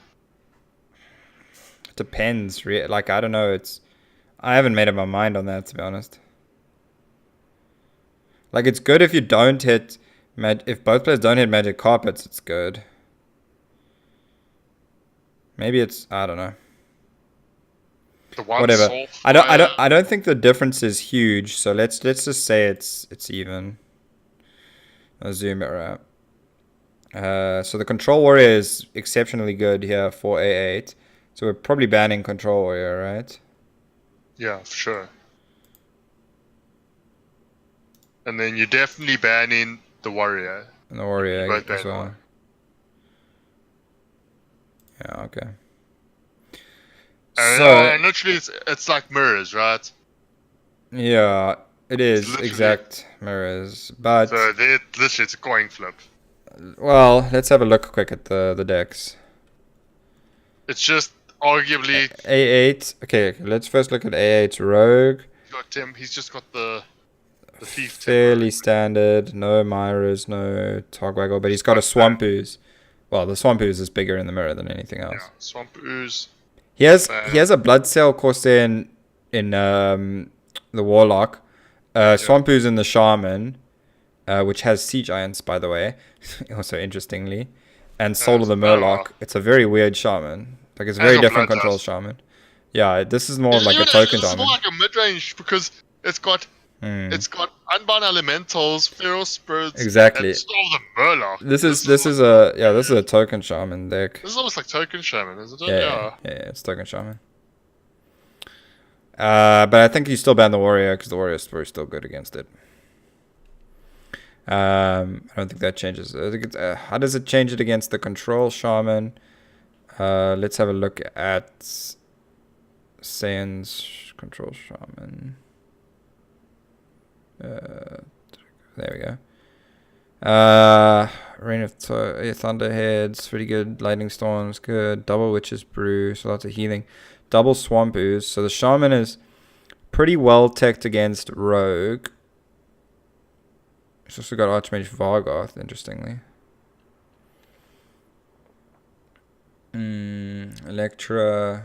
It depends. Like, I don't know. I haven't made up my mind on that, to be honest. Like, it's good if you don't hit... if both players don't hit Magic Carpets, it's good. Maybe it's... I don't know. Whatever. I don't think the difference is huge, so let's just say it's even. I'll zoom it right. So the Control Warrior is exceptionally good here for A8. So we're probably banning Control Warrior, right? Yeah, for sure. And then you're definitely banning the Warrior. And the Warrior as well. Yeah, okay. And literally, it's like mirrors, right? Yeah, it is exact mirrors, but so literally it's a coin flip. Well, let's have a look quick at the decks. It's just arguably A8. Okay, let's first look at A8's Rogue. He's just got the thief. Fairly standard. No Myras, no Togwaggle, but he's got a Swamp Ooze. Well, the Swamp Ooze is bigger in the Mirror than anything else. Yeah, Swamp Ooze. He has a Blood Cell Corsair in the Warlock. Swamp Ooze in the Shaman, which has Sea Giants, by the way. Also interestingly. And Soul of the Murloc. It's a very weird Shaman. Like, it's a very different control Shaman. Yeah, this is more like a token Shaman. It's more like a mid-range because it's got Unbound Elementals, Feral Spirits, exactly. and Soul of the Murloc. This is a token Shaman deck. This is almost like token Shaman, isn't it? Yeah, it's token Shaman. But I think you still ban the Warrior because the Warrior is still good against it. I don't think that changes. I think how does it change it against the Control Shaman? Let's have a look at Saiyan's Control Shaman. There we go. Rain of Thunderheads, pretty good. Lightning Storms, good. Double Witch's Brew, so lots of healing. Double Swamp Ooze. So the Shaman is pretty well teched against Rogue. He's also got Archmage Vargoth, interestingly. Electra.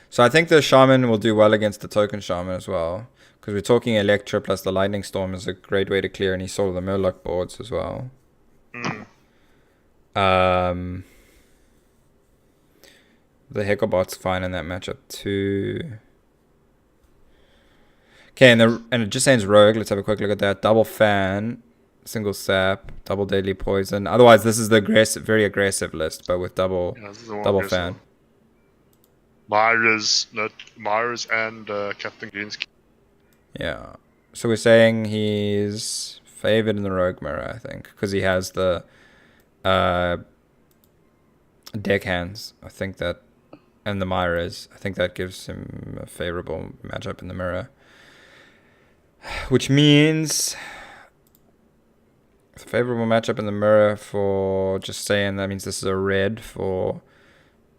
So I think the Shaman will do well against the token Shaman as well. Because we're talking Electra plus the Lightning Storm is a great way to clear any Soul of the Murloc boards as well. The Hecklebot's fine in that matchup too. Okay, and it just ends rogue. Let's have a quick look at that. Double fan, single sap, double deadly poison. Otherwise, this is the very aggressive list, but with double Yeah, this is the one double against fan. Myra's and Captain Greensky. Yeah. So we're saying he's favored in the rogue mirror, I think, because he has the deck hands. I think that, and the Myras. I think that gives him a favorable matchup in the mirror. Which means favorable matchup in the mirror for just saying that means this is a red for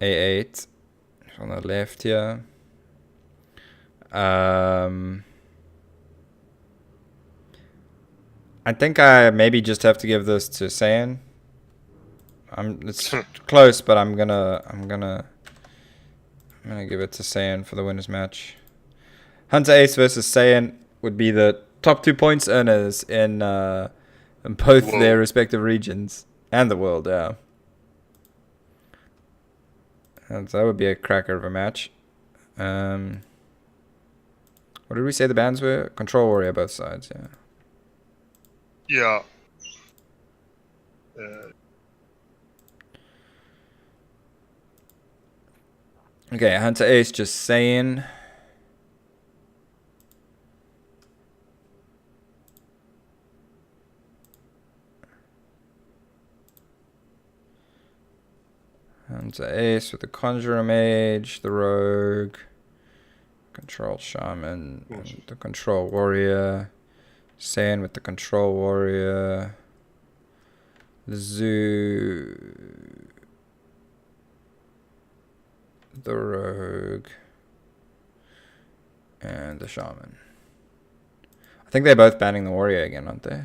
A8 on the left here. I think I maybe just have to give this to Saiyan. It's close, but I'm gonna give it to Saiyan for the winners match. Hunter Ace versus Saiyan would be the top 2 points earners in both their respective regions and the world. Yeah, and so that would be a cracker of a match. What did we say the bands were? Control Warrior both sides. Yeah. Okay, Hunter Ace just saying. Hunter Ace with the Conjurer Mage, the Rogue, Control Shaman, and the Control Warrior. Saiyan with the Control Warrior. The Zoo. The Rogue. And the Shaman. I think they're both banning the Warrior again, aren't they?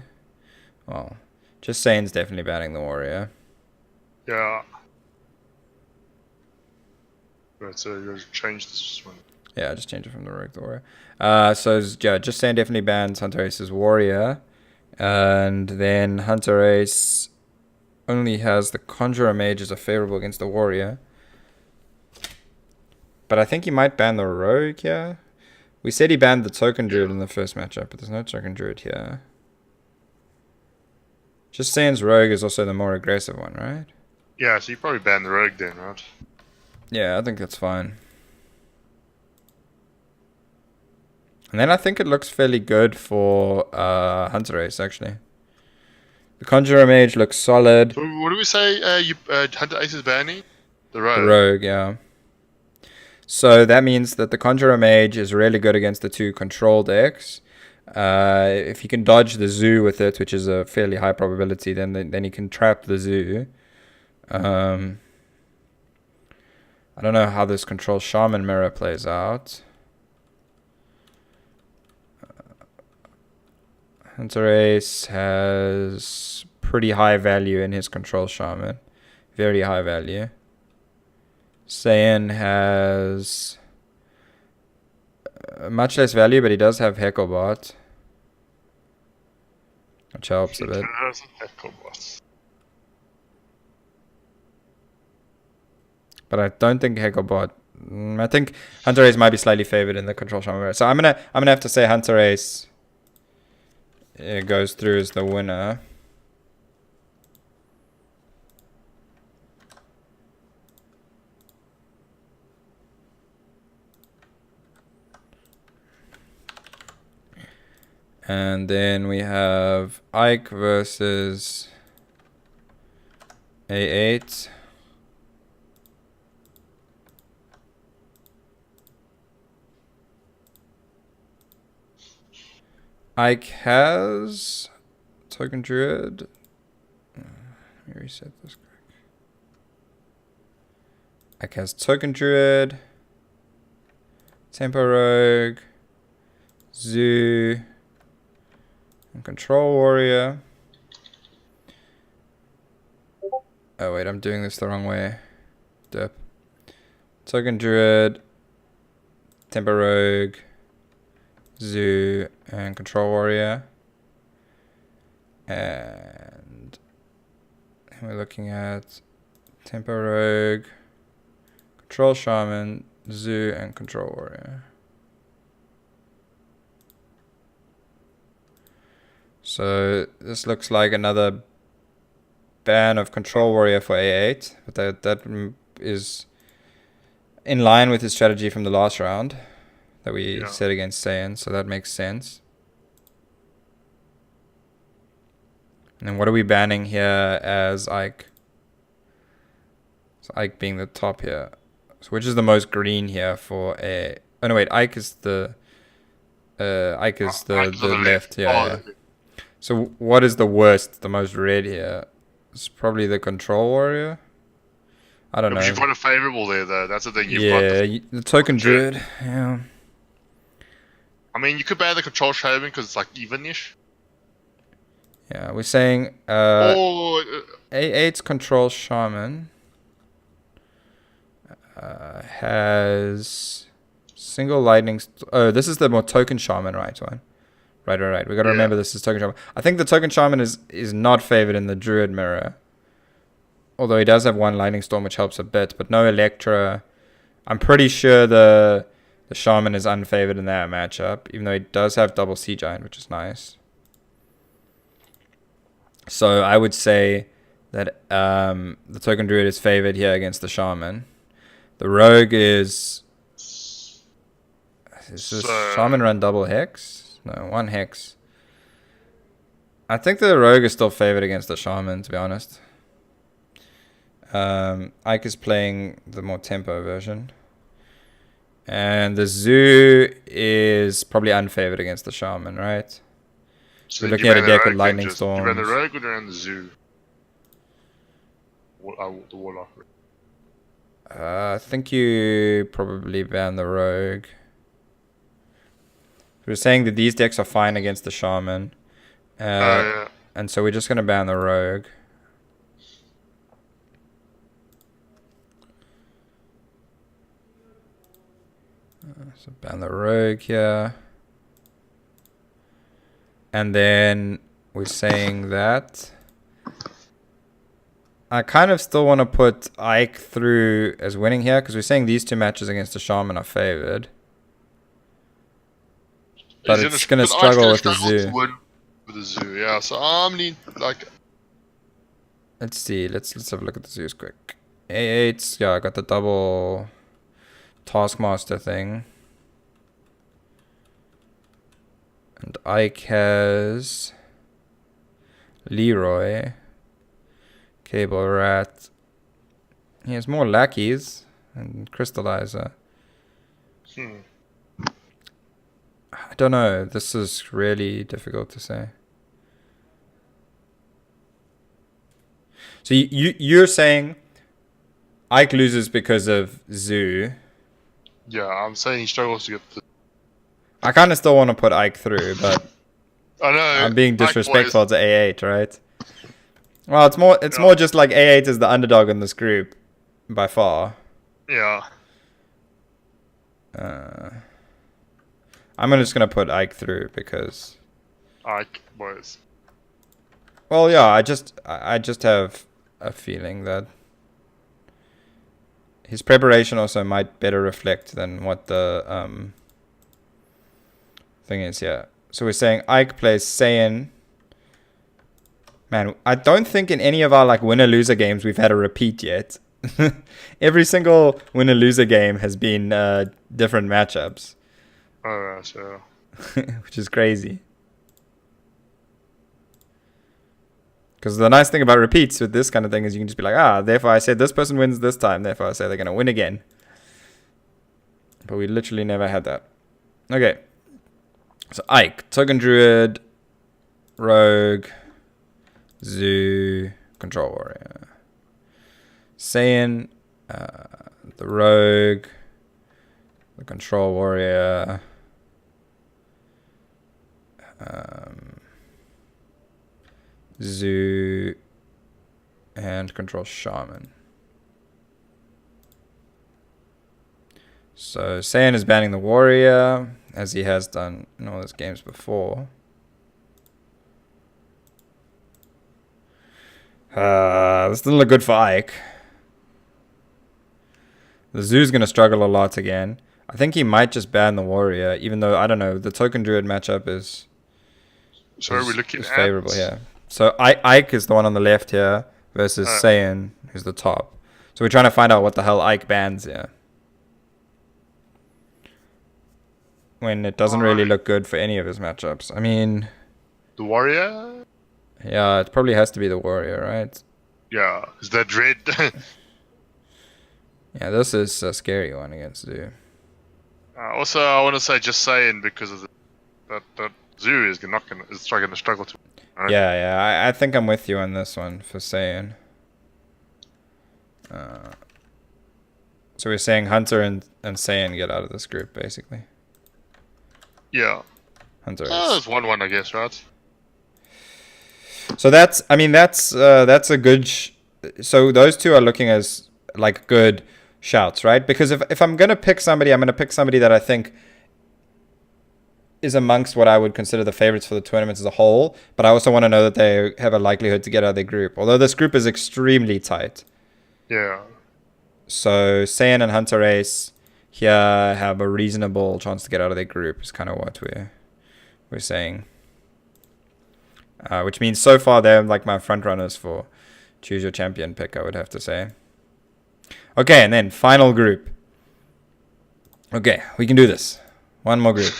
Well, just Saiyan's definitely banning the Warrior. Yeah. Right, so you change this one. Yeah, I just changed it from the Rogue to Warrior. So yeah, just Saiyan definitely bans Hunter Ace's Warrior. And then Hunter Ace only has the Conjurer Mage as a favorable against the Warrior. But I think he might ban the Rogue here. We said he banned the Token Druid in the first matchup, but there's no Token Druid here. Just Saiyan's Rogue is also the more aggressive one, right? Yeah, so you probably ban the Rogue then, right? Yeah, I think that's fine. And then I think it looks fairly good for Hunter Ace, actually. The Conjurer Mage looks solid. So what do we say Hunter Ace is banning? The Rogue. The Rogue, yeah. So that means that the Conjurer Mage is really good against the two control decks. If he can dodge the Zoo with it, which is a fairly high probability, then he can trap the Zoo. I don't know how this Control Shaman mirror plays out. Hunter Ace has pretty high value in his Control Shaman. Very high value. Saiyan has much less value, but he does have Hecklebot, which helps a bit. But I don't think Hecklebot. I think Hunter Ace might be slightly favored in the Control Shaman. So I'm gonna have to say Hunter Ace goes through as the winner. And then we have Ike versus A8. Ike has Token Druid. Let me reset this quick. Ike has Token Druid, Tempo Rogue, Zoo, and Control Warrior. Oh wait, I'm doing this the wrong way. Derp. Token Druid, Tempo Rogue, Zoo, and Control Warrior. And we're looking at Tempo Rogue, Control Shaman, Zoo, and Control Warrior. So this looks like another ban of Control Warrior for A8, but that is in line with his strategy from the last round that we said against Saiyan, so that makes sense. And then what are we banning here as Ike? So Ike being the top here. So which is the most green here for a... Oh no, wait, Ike is the left. Yeah. So what is the worst, the most red here? It's probably the Control Warrior. I don't know. But you've got a favorable there, though. That's the thing. You've got the Token Druid. Yeah. I mean, you could ban the Control Shaman because it's like even-ish. Yeah, we're saying A8's Control Shaman has single lightning. Oh, this is the more Token Shaman, right one. Right. We got to remember this is Token Shaman. I think the Token Shaman is not favored in the Druid mirror. Although he does have one Lightning Storm, which helps a bit, but no Electra. I'm pretty sure the Shaman is unfavored in that matchup, even though he does have double Sea Giant, which is nice. So I would say that the Token Druid is favored here against the Shaman. The Rogue is... Is this Shaman run double Hex? No, one Hex. I think the Rogue is still favored against the Shaman, to be honest. Ike is playing the more tempo version. And the Zoo is probably unfavored against the Shaman, right? So we're looking at a deck with Lightning Storms. Do you run the Rogue or do you run the Zoo? The Warlock. I think you probably ban the Rogue. We're saying that these decks are fine against the Shaman. And so we're just going to ban the Rogue. So ban the Rogue here. And then we're saying that I kind of still want to put Ike through as winning here because we're saying these two matches against the Shaman are favored. But it's going to struggle with the Zoo. With the Zoo, yeah. So I'm need like. Let's see. Let's have a look at the Zoos quick. A8's I got the double Taskmaster thing. And Ike has Leroy, Cable Rat. He has more lackeys and Crystallizer. I don't know. This is really difficult to say. So you're saying Ike loses because of Zoo. Yeah, I'm saying he struggles to get the... I kind of still want to put Ike through, but I know I'm being disrespectful to A8, right? Well, it's more just like A8 is the underdog in this group by far. Yeah. I'm just gonna put Ike through because Ike boys. Well, yeah, I just have a feeling that his preparation also might better reflect than what the thing is here. So we're saying Ike plays Saiyan. Man, I don't think in any of our like winner-loser games we've had a repeat yet. Every single winner-loser game has been different matchups. Oh, so. Which is crazy. Because the nice thing about repeats with this kind of thing is you can just be like, therefore I said this person wins this time, therefore I say they're going to win again. But we literally never had that. Okay. So Ike, Token Druid, Rogue, Zoo, Control Warrior. Saiyan, the Rogue, the Control Warrior, Zoo, and Control Shaman. So Saiyan is banning the Warrior, as he has done in all his games before. This doesn't look good for Ike. The Zoo's going to struggle a lot again. I think he might just ban the Warrior, even though, I don't know, the Token Druid matchup is So are we looking is at favorable here. So Ike is the one on the left here versus Saiyan, who's the top. So we're trying to find out what the hell Ike bans here. When it doesn't really look good for any of his matchups. I mean, the Warrior? Yeah, it probably has to be the Warrior, right? Yeah, is that red? Yeah, this is a scary one against Zoo. Also, I want to say just saying because of that Zoo is not gonna is going to struggle to. Right? Yeah, I think I'm with you on this one for saying. So we're saying Hunter and Saiyan get out of this group, basically. Yeah. Hunter. It's 1-1, I guess, right? So that's a good. So those two are looking as like good shouts, right? Because if I'm gonna pick somebody, I'm gonna pick somebody that I think is amongst what I would consider the favorites for the tournament as a whole. But I also want to know that they have a likelihood to get out of their group. Although this group is extremely tight. Yeah. So Saiyan and Hunter Ace here have a reasonable chance to get out of their group. Is kind of what we're saying. Which means so far they're like my front runners for choose your champion pick, I would have to say. Okay, and then final group. Okay, we can do this. One more group.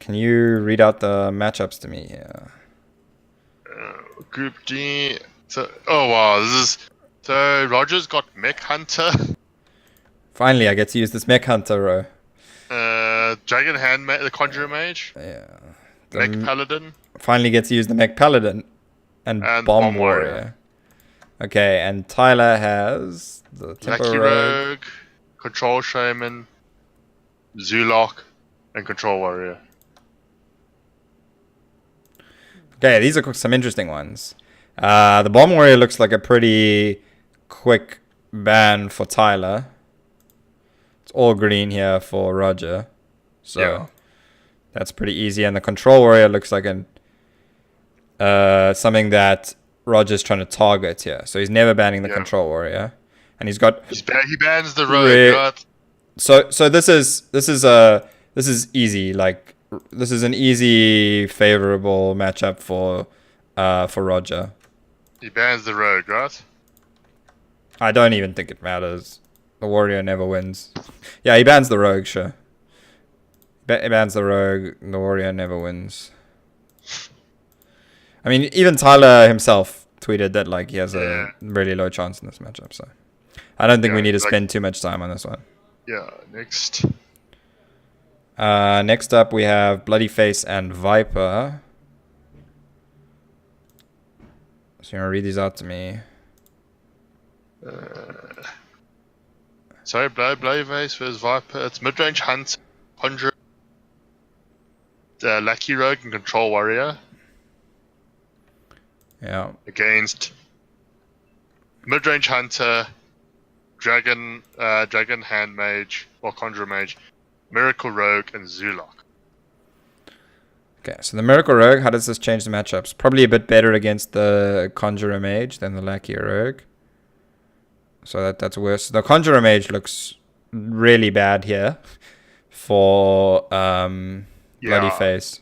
Can you read out the matchups to me here? Group D. So, oh wow, this is so Roger's got Mech Hunter. Finally, I get to use this Mech Hunter row. Dragon the Conjurer Mage. Yeah. Mech Paladin. Finally get to use the Mech Paladin and Bomb Warrior. Okay, and Tyler has the Tempo Lucky Rogue, Rogue, Control Shaman, Zulok, and Control Warrior. Okay, these are some interesting ones. The Bomb Warrior looks like a pretty quick ban for Tyler. It's all green here for Roger. So yeah. That's pretty easy. And the Control Warrior looks like something that Roger's trying to target here. So he's never banning the Control Warrior. And he's got... He bans the Rogue, right? So this is easy. Like, this is an easy, favorable matchup for Roger. He bans the Rogue, right? I don't even think it matters. The Warrior never wins. Yeah, he bans the Rogue, sure. He bans the Rogue. The Warrior never wins. I mean, even Tyler himself tweeted that like he has a really low chance in this matchup. So I don't think we need to spend too much time on this one. Yeah, next. Next up, we have Bloody Face and Viper. So you want to read these out to me? Sorry, Bloody Face versus Viper. It's mid-range Hunt, Conjurer, Lucky Rogue, and Control Warrior. Yeah. Against mid-range Hunter, Dragon Hand Mage, or Conjurer Mage, Miracle Rogue, and Zulok. Okay, so the Miracle Rogue, how does this change the matchups? Probably a bit better against the Conjurer Mage than the Lucky Rogue. So that's worse. The Conjurer Mage looks really bad here for Bloody Face.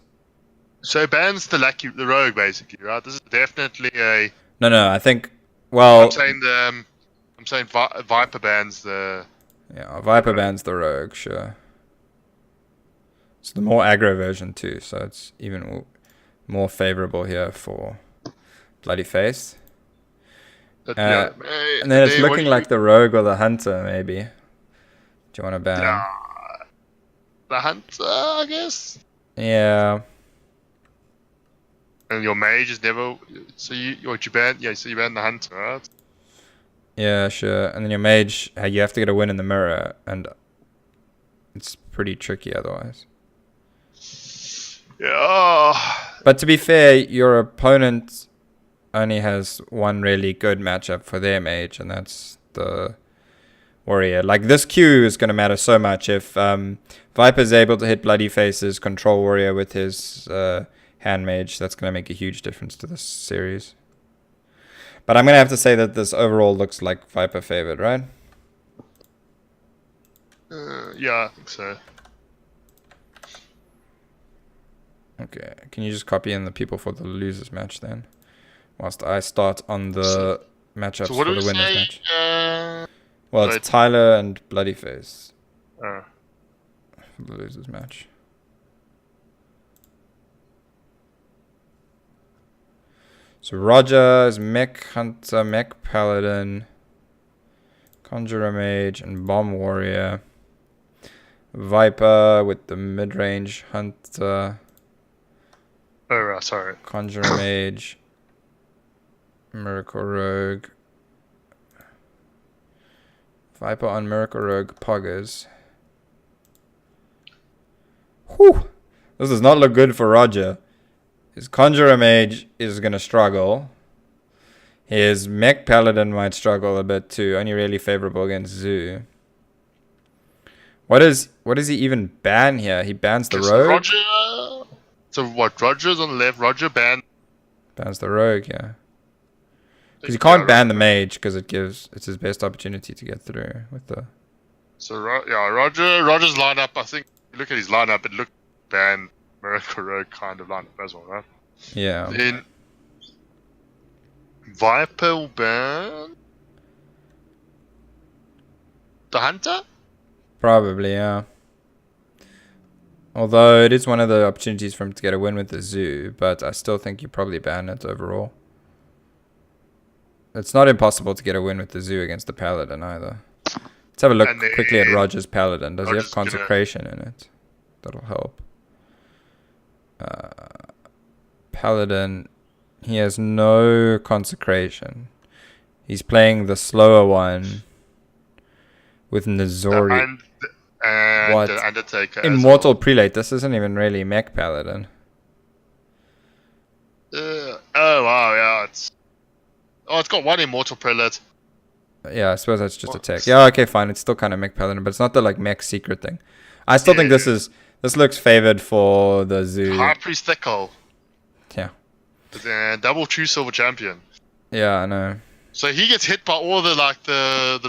So it bans the Rogue basically, right? This is definitely a. No. I think. Well, I'm saying Viper bans the. Yeah, Viper bans the Rogue, sure. It's the more aggro version too, so it's even more favorable here for Bloody Face. And then it's looking like the Rogue or the Hunter, maybe. Do you want to ban? The Hunter, I guess. Yeah. And your Mage is never. So you ban? Yeah, so you ban the Hunter, right? Yeah, sure. And then your Mage, you have to get a win in the mirror, and it's pretty tricky otherwise. Yeah. But to be fair, your opponent only has one really good matchup for their Mage, and that's the Warrior. Like, this queue is going to matter so much. If Viper's able to hit Bloody Face's Control Warrior with his Hand Mage, that's going to make a huge difference to this series. But I'm going to have to say that this overall looks like Viper favored, right? Yeah, I think so. Okay, can you just copy in the people for the losers match then? Whilst I start on the matchups what for do the we winners say? match. Well, Wait. it's Tyler and Bloodyface Uh, for the losers match. So Roger is Mech Hunter, Mech Paladin, Conjurer Mage, and Bomb Warrior. Viper with the mid-range Hunter, sorry. Conjurer Mage, Miracle Rogue. Viper on Miracle Rogue Poggers. Whew! This does not look good for Roger. His Conjurer Mage is going to struggle. His Mech Paladin might struggle a bit too. Only really favorable against Zoo. What does he even ban here? He bans the Rogue? Roger. So what? Roger's on the left. Roger bans the Rogue, yeah. Because you can't ban the Mage because it's his best opportunity to get through with the. So Roger's lineup. I think you look at his lineup. It looked ban Miracle Rogue kind of lineup as well, right? Yeah. Then Viper will ban the Hunter. Probably, yeah. Although it is one of the opportunities for him to get a win with the Zoo, but I still think you probably ban it overall. It's not impossible to get a win with the Zoo against the Paladin either. Let's have a look quickly at Roger's Paladin. Does he have Consecration in it? That'll help. Paladin, he has no Consecration. He's playing the slower one with Nazori. And what? Undertaker. Immortal Prelate. This isn't even really Mech Paladin. Oh wow, yeah. It's got one Immortal Prelate. Yeah, I suppose that's just a tech. Yeah, okay, fine. It's still kind of Mech Paladin, but it's not the like Mech secret thing. I still think this looks favored for the Zoo. High Priest Thicko. Yeah. Double true silver champion. Yeah, I know. So he gets hit by all the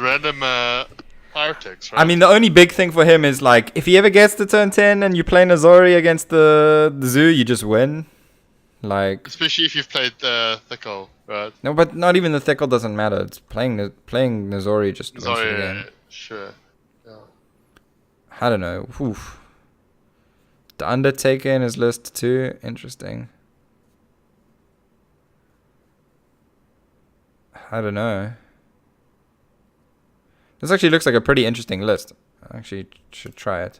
random Pyrotechs, right? I mean, the only big thing for him is like if he ever gets to turn 10 and you play Nazori against the Zoo, you just win. Like, especially if you've played the Thicko, right? No, but not even the Thickle doesn't matter. It's playing Nazori just wins the game. Sure. Yeah. I don't know. Oof. The Undertaker in his list too. Interesting. I don't know. This actually looks like a pretty interesting list. I actually should try it.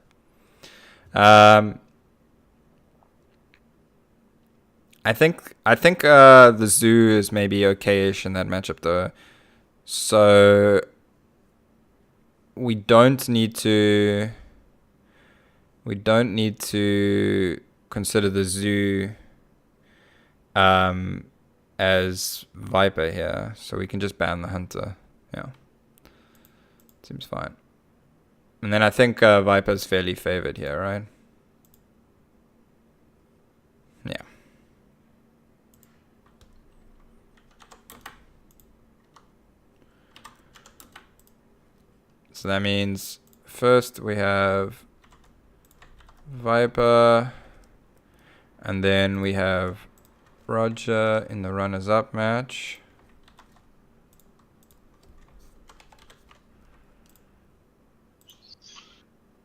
I think the Zoo is maybe okay-ish in that matchup though. So we don't need to consider the Zoo as Viper here. So we can just ban the Hunter. Yeah. Seems fine. And then I think Viper's fairly favored here, right? Yeah. So that means first we have Viper, and then we have Roger in the runners-up match.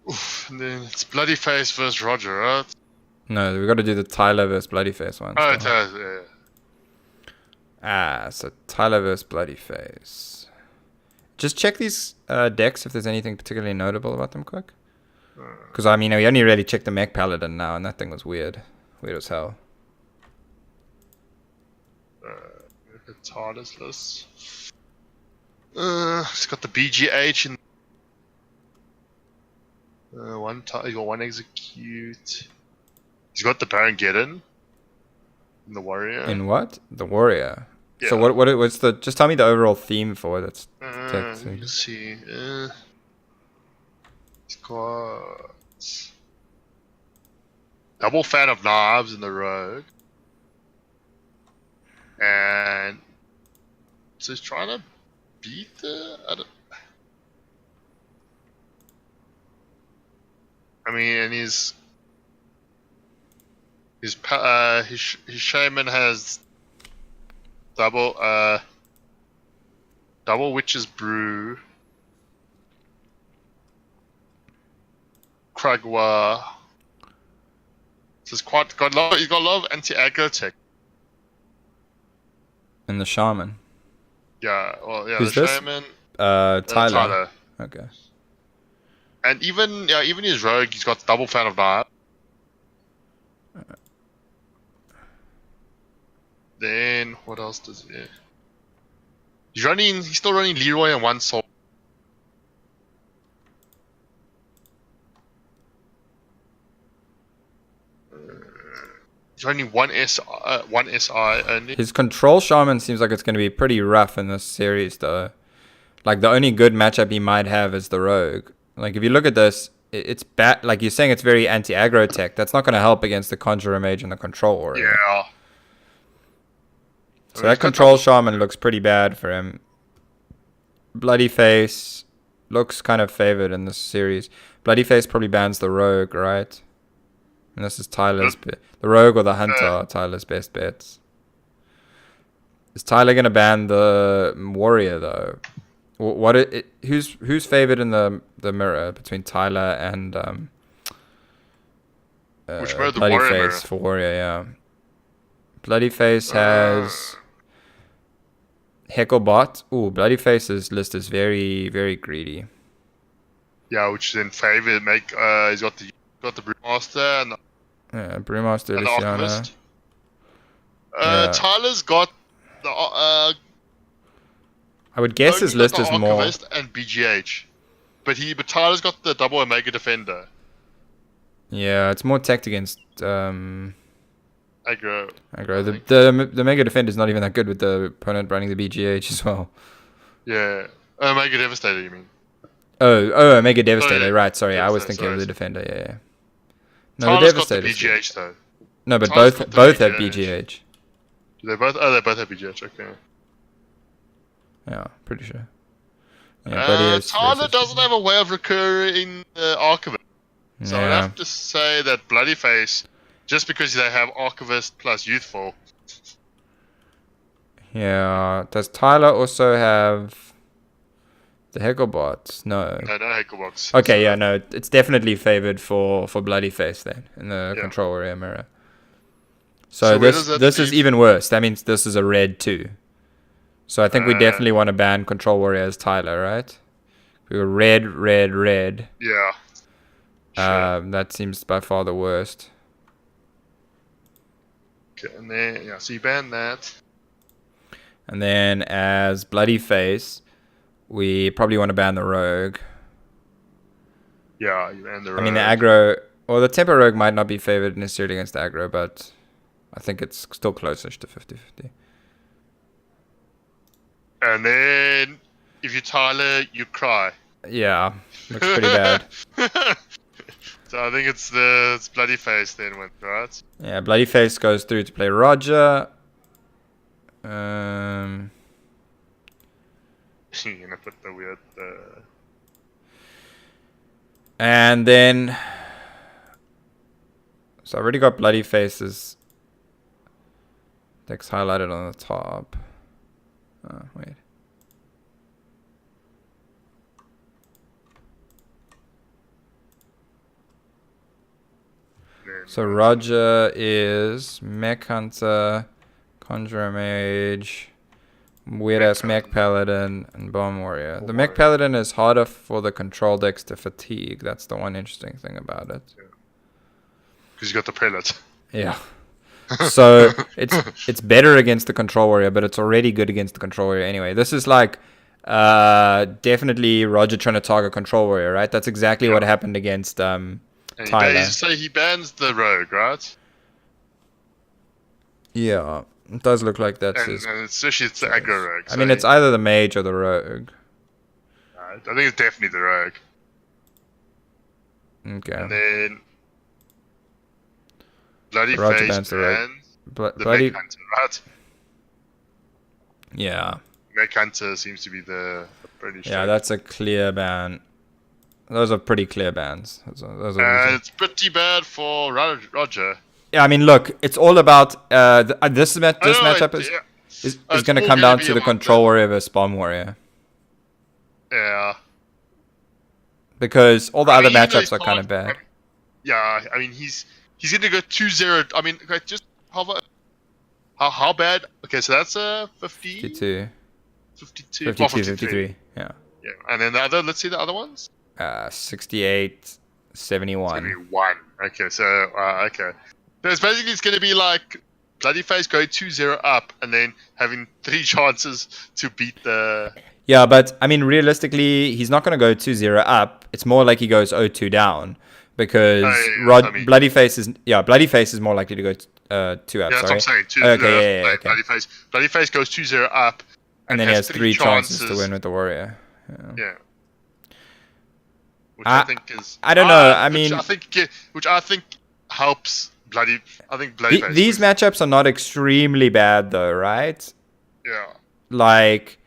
Oof, and then it's Bloodyface versus Roger, right? No, we got to do the Tyler versus Bloodyface one. Oh, Tyler, yeah. So Tyler versus Bloodyface. Just check these decks if there's anything particularly notable about them quick. Because, I mean, we only really checked the Mech Paladin now, and that thing was weird. Weird as hell. Look at Tyler's list. It's got the BGH in. He got one execute. He's got the Baron Geddon. In the Warrior. In what? The Warrior. Yeah. So what's the? Just tell me the overall theme for it. Let's see. He's got double fan of knives in the Rogue, and so he's trying to beat the. I mean, and he's His shaman has double witch's brew, Kragwa. So it's he's got a lot of anti-aggro tech. And the shaman. Yeah, well, yeah, Who's the this? shaman, Tyler. Okay. and even his rogue, he's got double fan of knife. Then what else does he? He's still running Leroy and one soul. He's running one SI only. His control shaman seems like it's going to be pretty rough in this series, though. Like, the only good matchup he might have is the rogue. Like, if you look at this, it's bad. Like, you're saying it's very anti-aggro tech. That's not going to help against the conjurer mage and the control warrior. Yeah. So that control shaman looks pretty bad for him. Bloody Face looks kind of favored in this series. Bloody Face probably bans the rogue, right? And this is Tyler's the rogue or the hunter are Tyler's best bets. Is Tyler gonna ban the warrior though? Who's favored in the mirror between Tyler and Which mirror? The Bloody warrior Face mirror? for warrior? Yeah. Bloody Face has Hecklebot. Ooh, Bloody Face's list is very, very greedy. Yeah, which is in favor. He's got the brewmaster and Brewmaster, the Luciana. alchemist. Yeah. Tyler's got the I would guess his list is more. Archivist and BGH, but Tyler's got the double Omega Defender. Yeah, it's more tech against Aggro. aggro. The Mega Defender is not even that good with the opponent running the BGH as well. Yeah, Omega Devastator. You mean? Oh, Omega Devastator. Sorry, right, sorry. I was Devastator, thinking of sorry. the Defender. Yeah. No, Tyler's the got the Devastator. BGH though. No, but Tyler's got both the have BGH. BGH. Do they both? Oh, they both have BGH. Okay. Yeah, pretty sure. Yeah, Bloody Tyler doesn't have a way of recurring the Archivist. So I'd have to say that Bloody Face, just because they have Archivist plus Youthful. Yeah. Does Tyler also have the Hecklebot? No. No Hecklebox. Okay, yeah, no. It's definitely favored for Bloody Face then in the Yeah. control area mirror. So So where does that this is leave- even worse. That means this is a red too. So I think we definitely want to ban control warrior as Tyler, right? We were red. Yeah. Sure. That seems by far the worst. Okay, and then so you ban that. And then as Bloody Face, we probably want to ban the rogue. Yeah, you ban the rogue. I mean the aggro, or the tempo rogue might not be favored necessarily against aggro, but I think it's still closest to 50-50. And then if you Tyler, you cry. Yeah, looks pretty bad. So I think it's Bloody Face then went, right? Yeah, Bloody Face goes through to play Roger. Um, You're gonna put the weird. and then, so I've already got Bloody Face's decks highlighted on the top. Oh, wait. So Roger is Mech Hunter, Conjurer Mage, weird ass Mech Paladin, and Bomb Warrior. The Mech Paladin is harder for the control decks to fatigue. That's the one interesting thing about it. Because you got the prelate. Yeah. So it's better against the control warrior, but it's already good against the control warrior anyway. This is like definitely Roger trying to target control warrior, right? That's exactly what happened against Tyler. So he bans the rogue, right? Yeah, it does look like that's And his. especially it's the aggro rogue. I mean, it's either the mage or the rogue. I think it's definitely the rogue. Okay. And then Bloody Roger Face bans the rogue. the Bloody. Mech Hunter, right? Yeah. Mech Hunter seems to be the pretty Yeah, strong. that's a clear ban. Those are pretty clear bans. Those are easy. It's pretty bad for Roger. I mean, look, it's all about this I know, matchup yeah. is It's going to all come gonna down be to the about control warrior versus bomb warrior, Yeah. because all the I other mean, even though matchups he's are kind not, of bad. yeah, I mean, he's gonna go 2-0. I mean, okay, just how bad? Okay, so that's 50, 52, 52, well, 52, 53. 53. Yeah. Yeah, and then the other. Let's see the other ones. 68, 71. 71. Okay, so okay. So it's gonna be like Bloody Face going 2-0 up, and then having 3 chances to beat the. Yeah, but I mean, realistically, he's not going to go 2-0 up. It's more like he goes 0-2 down, because I mean, Bloody Face is more likely to go 2 up. yeah, that's what I'm Sorry. saying. Okay, yeah, okay. Bloody Face goes 2-0 up, And and then he has has 3 3 chances to chances. win with the warrior. Yeah. Which I think is. I don't know. I mean, which I think helps Bloody. I think Bloody Face. these matchups are not extremely bad, though, right? Yeah. Like,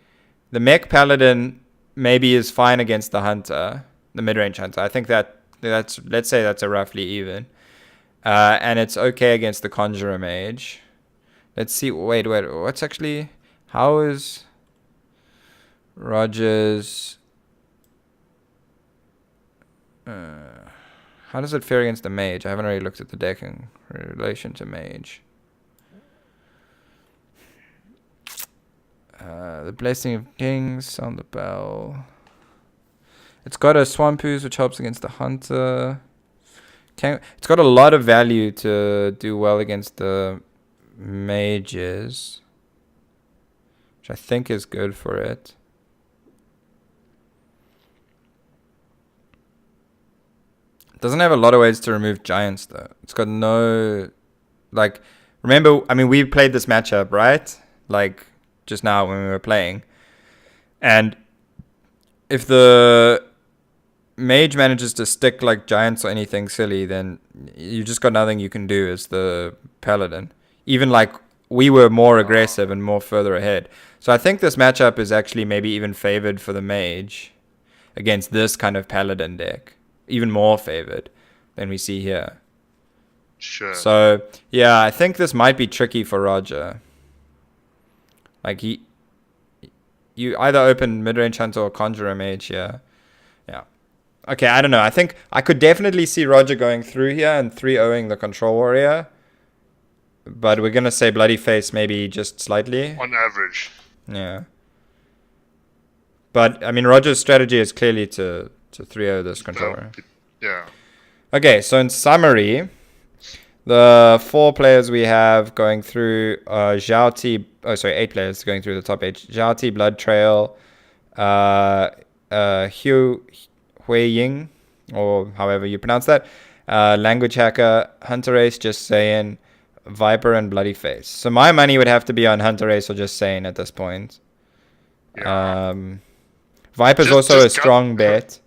the Mech Paladin maybe is fine against the Hunter, the mid-range Hunter. I think that's let's say that's a roughly even. And it's okay against the Conjurer Mage. Let's see. Wait. What's actually... How is Rogers... how does it fare against the Mage? I haven't really looked at the deck in relation to Mage. The Blessing of Kings, Sound the Bell. It's got a Swamp Ooze, which helps against the Hunter. It's got a lot of value to do well against the Mages, which I think is good for it. It doesn't have a lot of ways to remove Giants, though. It's got no... Like, remember, I mean, we played this matchup, right? Like, just now when we were playing. And if the Mage manages to stick like Giants or anything silly, then you just got nothing you can do as the Paladin. Even like we were more aggressive and more further ahead. So I think this matchup is actually maybe even favored for the Mage against this kind of Paladin deck. Even more favored than we see here. Sure. So, yeah, I think this might be tricky for Roger. Like, you either open mid-range Hunter or Conjurer Mage here. Yeah. Okay, I don't know. I think I could definitely see Roger going through here and 3-0ing the Control Warrior. But we're going to say Bloody Face maybe just slightly. On average. Yeah. But, I mean, Roger's strategy is clearly to 3-0 this Control Warrior. Yeah. Okay, so in summary... The 4 players we have going through Zhao Ti... Oh, sorry, 8 players going through the top 8. Zhao Ti, Blood Trail, Hu Hui Ying, or however you pronounce that, Language Hacker, Hunter Ace, Just Saying, Viper, and Bloody Face. So my money would have to be on Hunter Ace or Just Saying at this point. Yeah. Viper's also a strong bet.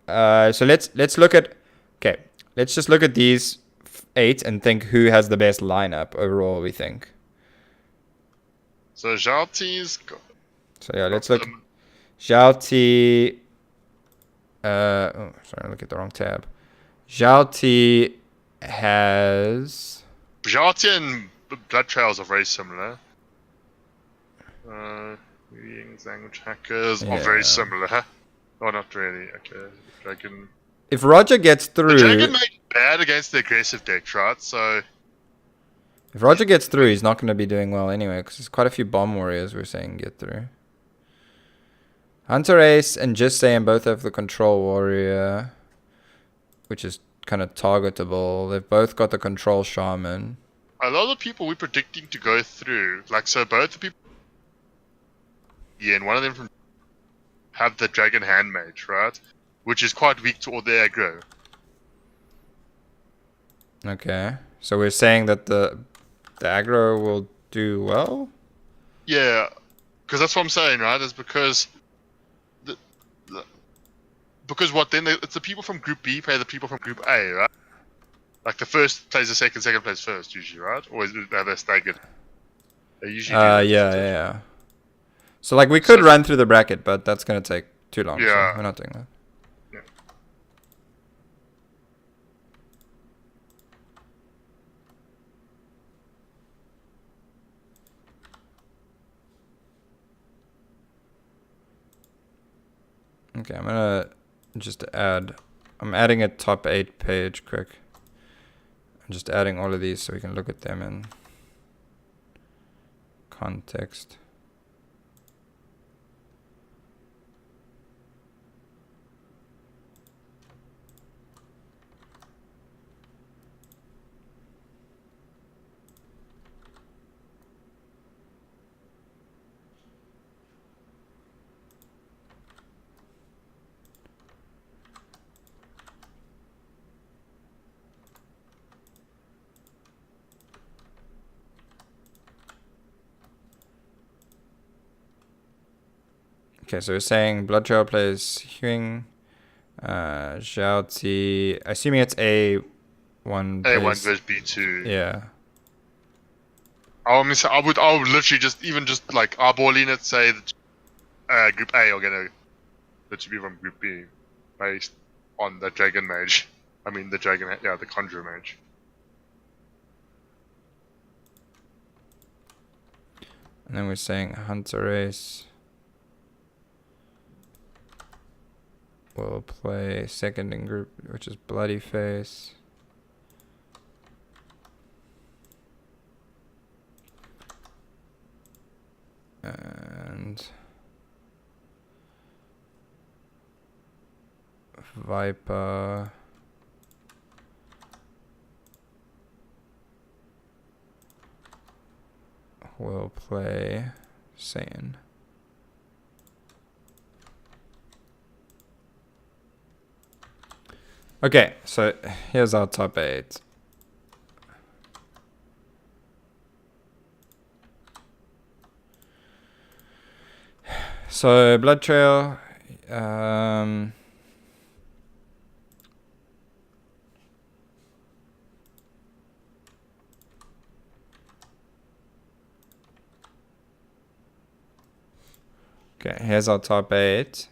So let's look at... Okay. Let's just look at these 8 and think who has the best lineup overall, we think. So Zhao Ti's... So yeah, let's look. Zhao Ti... oh, sorry, I look at the wrong tab. Zhao Ti has... Zhao Ti and Blood Trails are very similar. Ying's Language Hackers are very similar. Oh, not really. Okay. Dragon... If Roger gets through... The Dragon Mage is bad against the aggressive decks, right? So... If Roger gets through, he's not going to be doing well anyway, because there's quite a few Bomb Warriors we're saying get through. Hunter Ace and Just Saying both have the Control Warrior, which is kind of targetable. They've both got the Control Shaman. A lot of people we're predicting to go through, like, so both the people... Yeah, and one of them from... have the Dragon Hand Mage, right? Which is quite weak to all the aggro. Okay. So we're saying that the aggro will do well? Yeah. Because that's what I'm saying, right? Is because... Because what then? It's the people from Group B play the people from Group A, right? Like the first plays the second plays first, usually, right? Or are they staggered? They usually do yeah. So like we could run through the bracket, but that's going to take too long. Yeah. So we're not doing that. Okay, I'm gonna just add. I'm adding a top 8 page quick. I'm just adding all of these so we can look at them in context. Okay, so we're saying Blood Trail plays Hewing, Zhao Ti, assuming it's A1 A1 versus B2. Yeah. I would literally just like eyeballing it, say that Group A are gonna literally be from Group B, based on the Dragon Mage. I mean the Conjurer Mage. And then we're saying Hunter Race will play second in group, which is Bloody Face. And Viper will play Saiyan. Okay, so here's our top 8. So Blood Trail, okay, here's our top 8.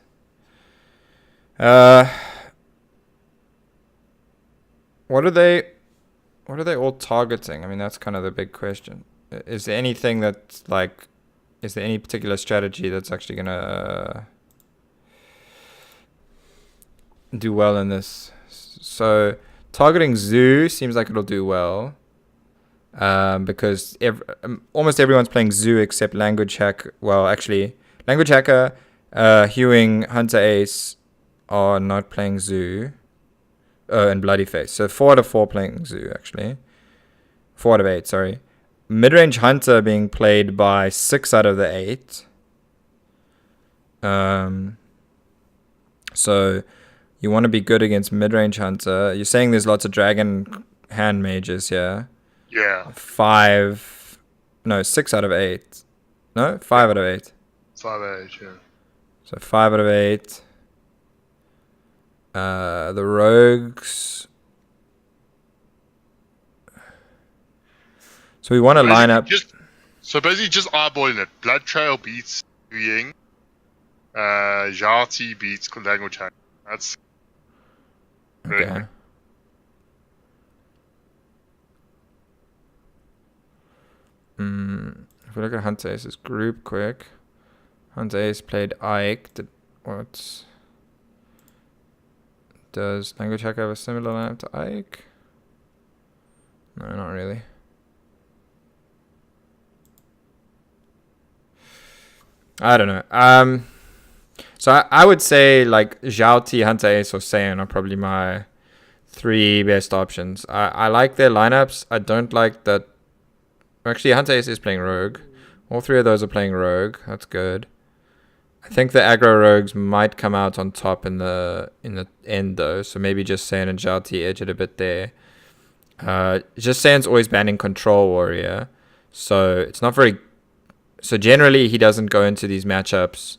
What are they all targeting? I mean, that's kind of the big question. Is there anything that's like, is there any particular strategy that's actually gonna do well in this? So targeting Zoo seems like it'll do well, because almost everyone's playing Zoo except Language Hack. Well, actually, Language Hacker, Hewing, Hunter Ace are not playing Zoo. And Bloody Face. So 4 out of 4 playing Zoo, actually. 4 out of 8, sorry. Midrange Hunter being played by 6 out of the 8. So you want to be good against midrange Hunter. You're saying there's lots of Dragon Hand Mages here. Yeah. 6 out of 8. No, 5 out of 8. 5 out of 8, yeah. So 5 out of 8. The Rogues. So we want to line up. So basically, just eyeballing it. Blood Trail beats Ying. Zhao Ti beats Language Hack. That's very Okay. quick. If we look at Hunter Ace's group quick, Hunter Ace played Ike. Does Language Hack have a similar lineup to Ike? No, not really. I don't know. So I would say like Zhao Ti, Hunter Ace, or Saiyan are probably my 3 best options. I like their lineups. I don't like that. Actually, Hunter Ace is playing Rogue. All 3 of those are playing Rogue. That's good. I think the aggro rogues might come out on top in the end though, so maybe just Saiyan and Zhao Ti edge it a bit there. Just Saiyan's always banning Control Warrior, so it's not very. So generally he doesn't go into these matchups,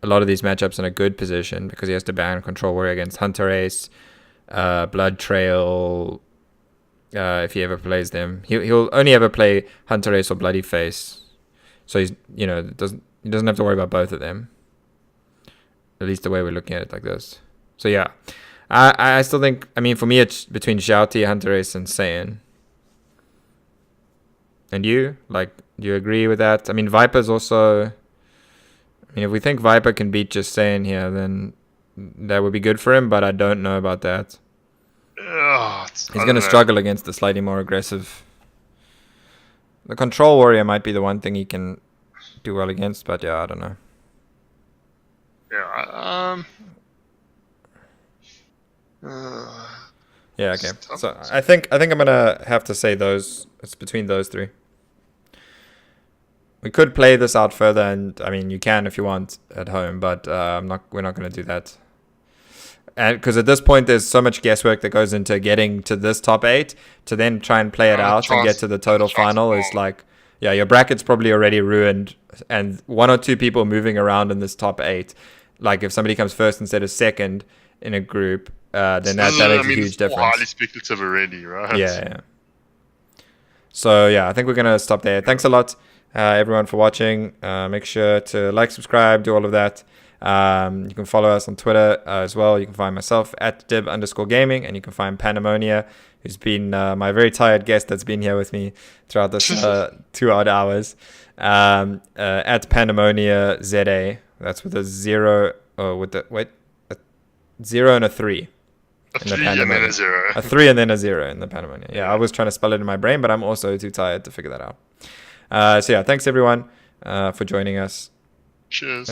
a lot of these matchups in a good position because he has to ban Control Warrior against Hunter Ace, Blood Trail. If he ever plays them, he'll only ever play Hunter Ace or Bloody Face, so he doesn't have to worry about both of them. At least the way we're looking at it like this. So yeah, I still think, I mean, for me it's between Zhao Ti, Hunter Ace, and Saiyan. And you? Like, do you agree with that? I mean, Viper's also, I mean, if we think Viper can beat just Saiyan here, then that would be good for him, but I don't know about that. He's going to know. struggle against the slightly more aggressive. The control warrior might be the one thing he can do well against, but yeah, I don't know. Yeah. Yeah, okay. So I think I'm gonna have to say those. It's between those three. We could play this out further, and I mean, you can if you want at home, but we're not gonna do that. And because at this point, there's so much guesswork that goes into getting to this top 8 to then try and play it out and get to the total final. Is like, yeah, your bracket's probably already ruined, and 1 or 2 people moving around in this top 8. Like if somebody comes first instead of second in a group, then that makes a huge difference. Highly speculative already, right? Yeah. So yeah, I think we're gonna stop there. Thanks a lot, everyone, for watching. Make sure to like, subscribe, do all of that. You can follow us on Twitter as well. You can find myself at dib_gaming, and you can find Pandemonia, who's been my very tired guest that's been here with me throughout this 2 odd hours. At Pandemonia ZA. That's with a 0 with a 0 and a 3. A 3 and then a 0. A 3 and then a 0 in the Pandemonia. Yeah, I was trying to spell it in my brain, but I'm also too tired to figure that out. So yeah, thanks everyone for joining us. Cheers.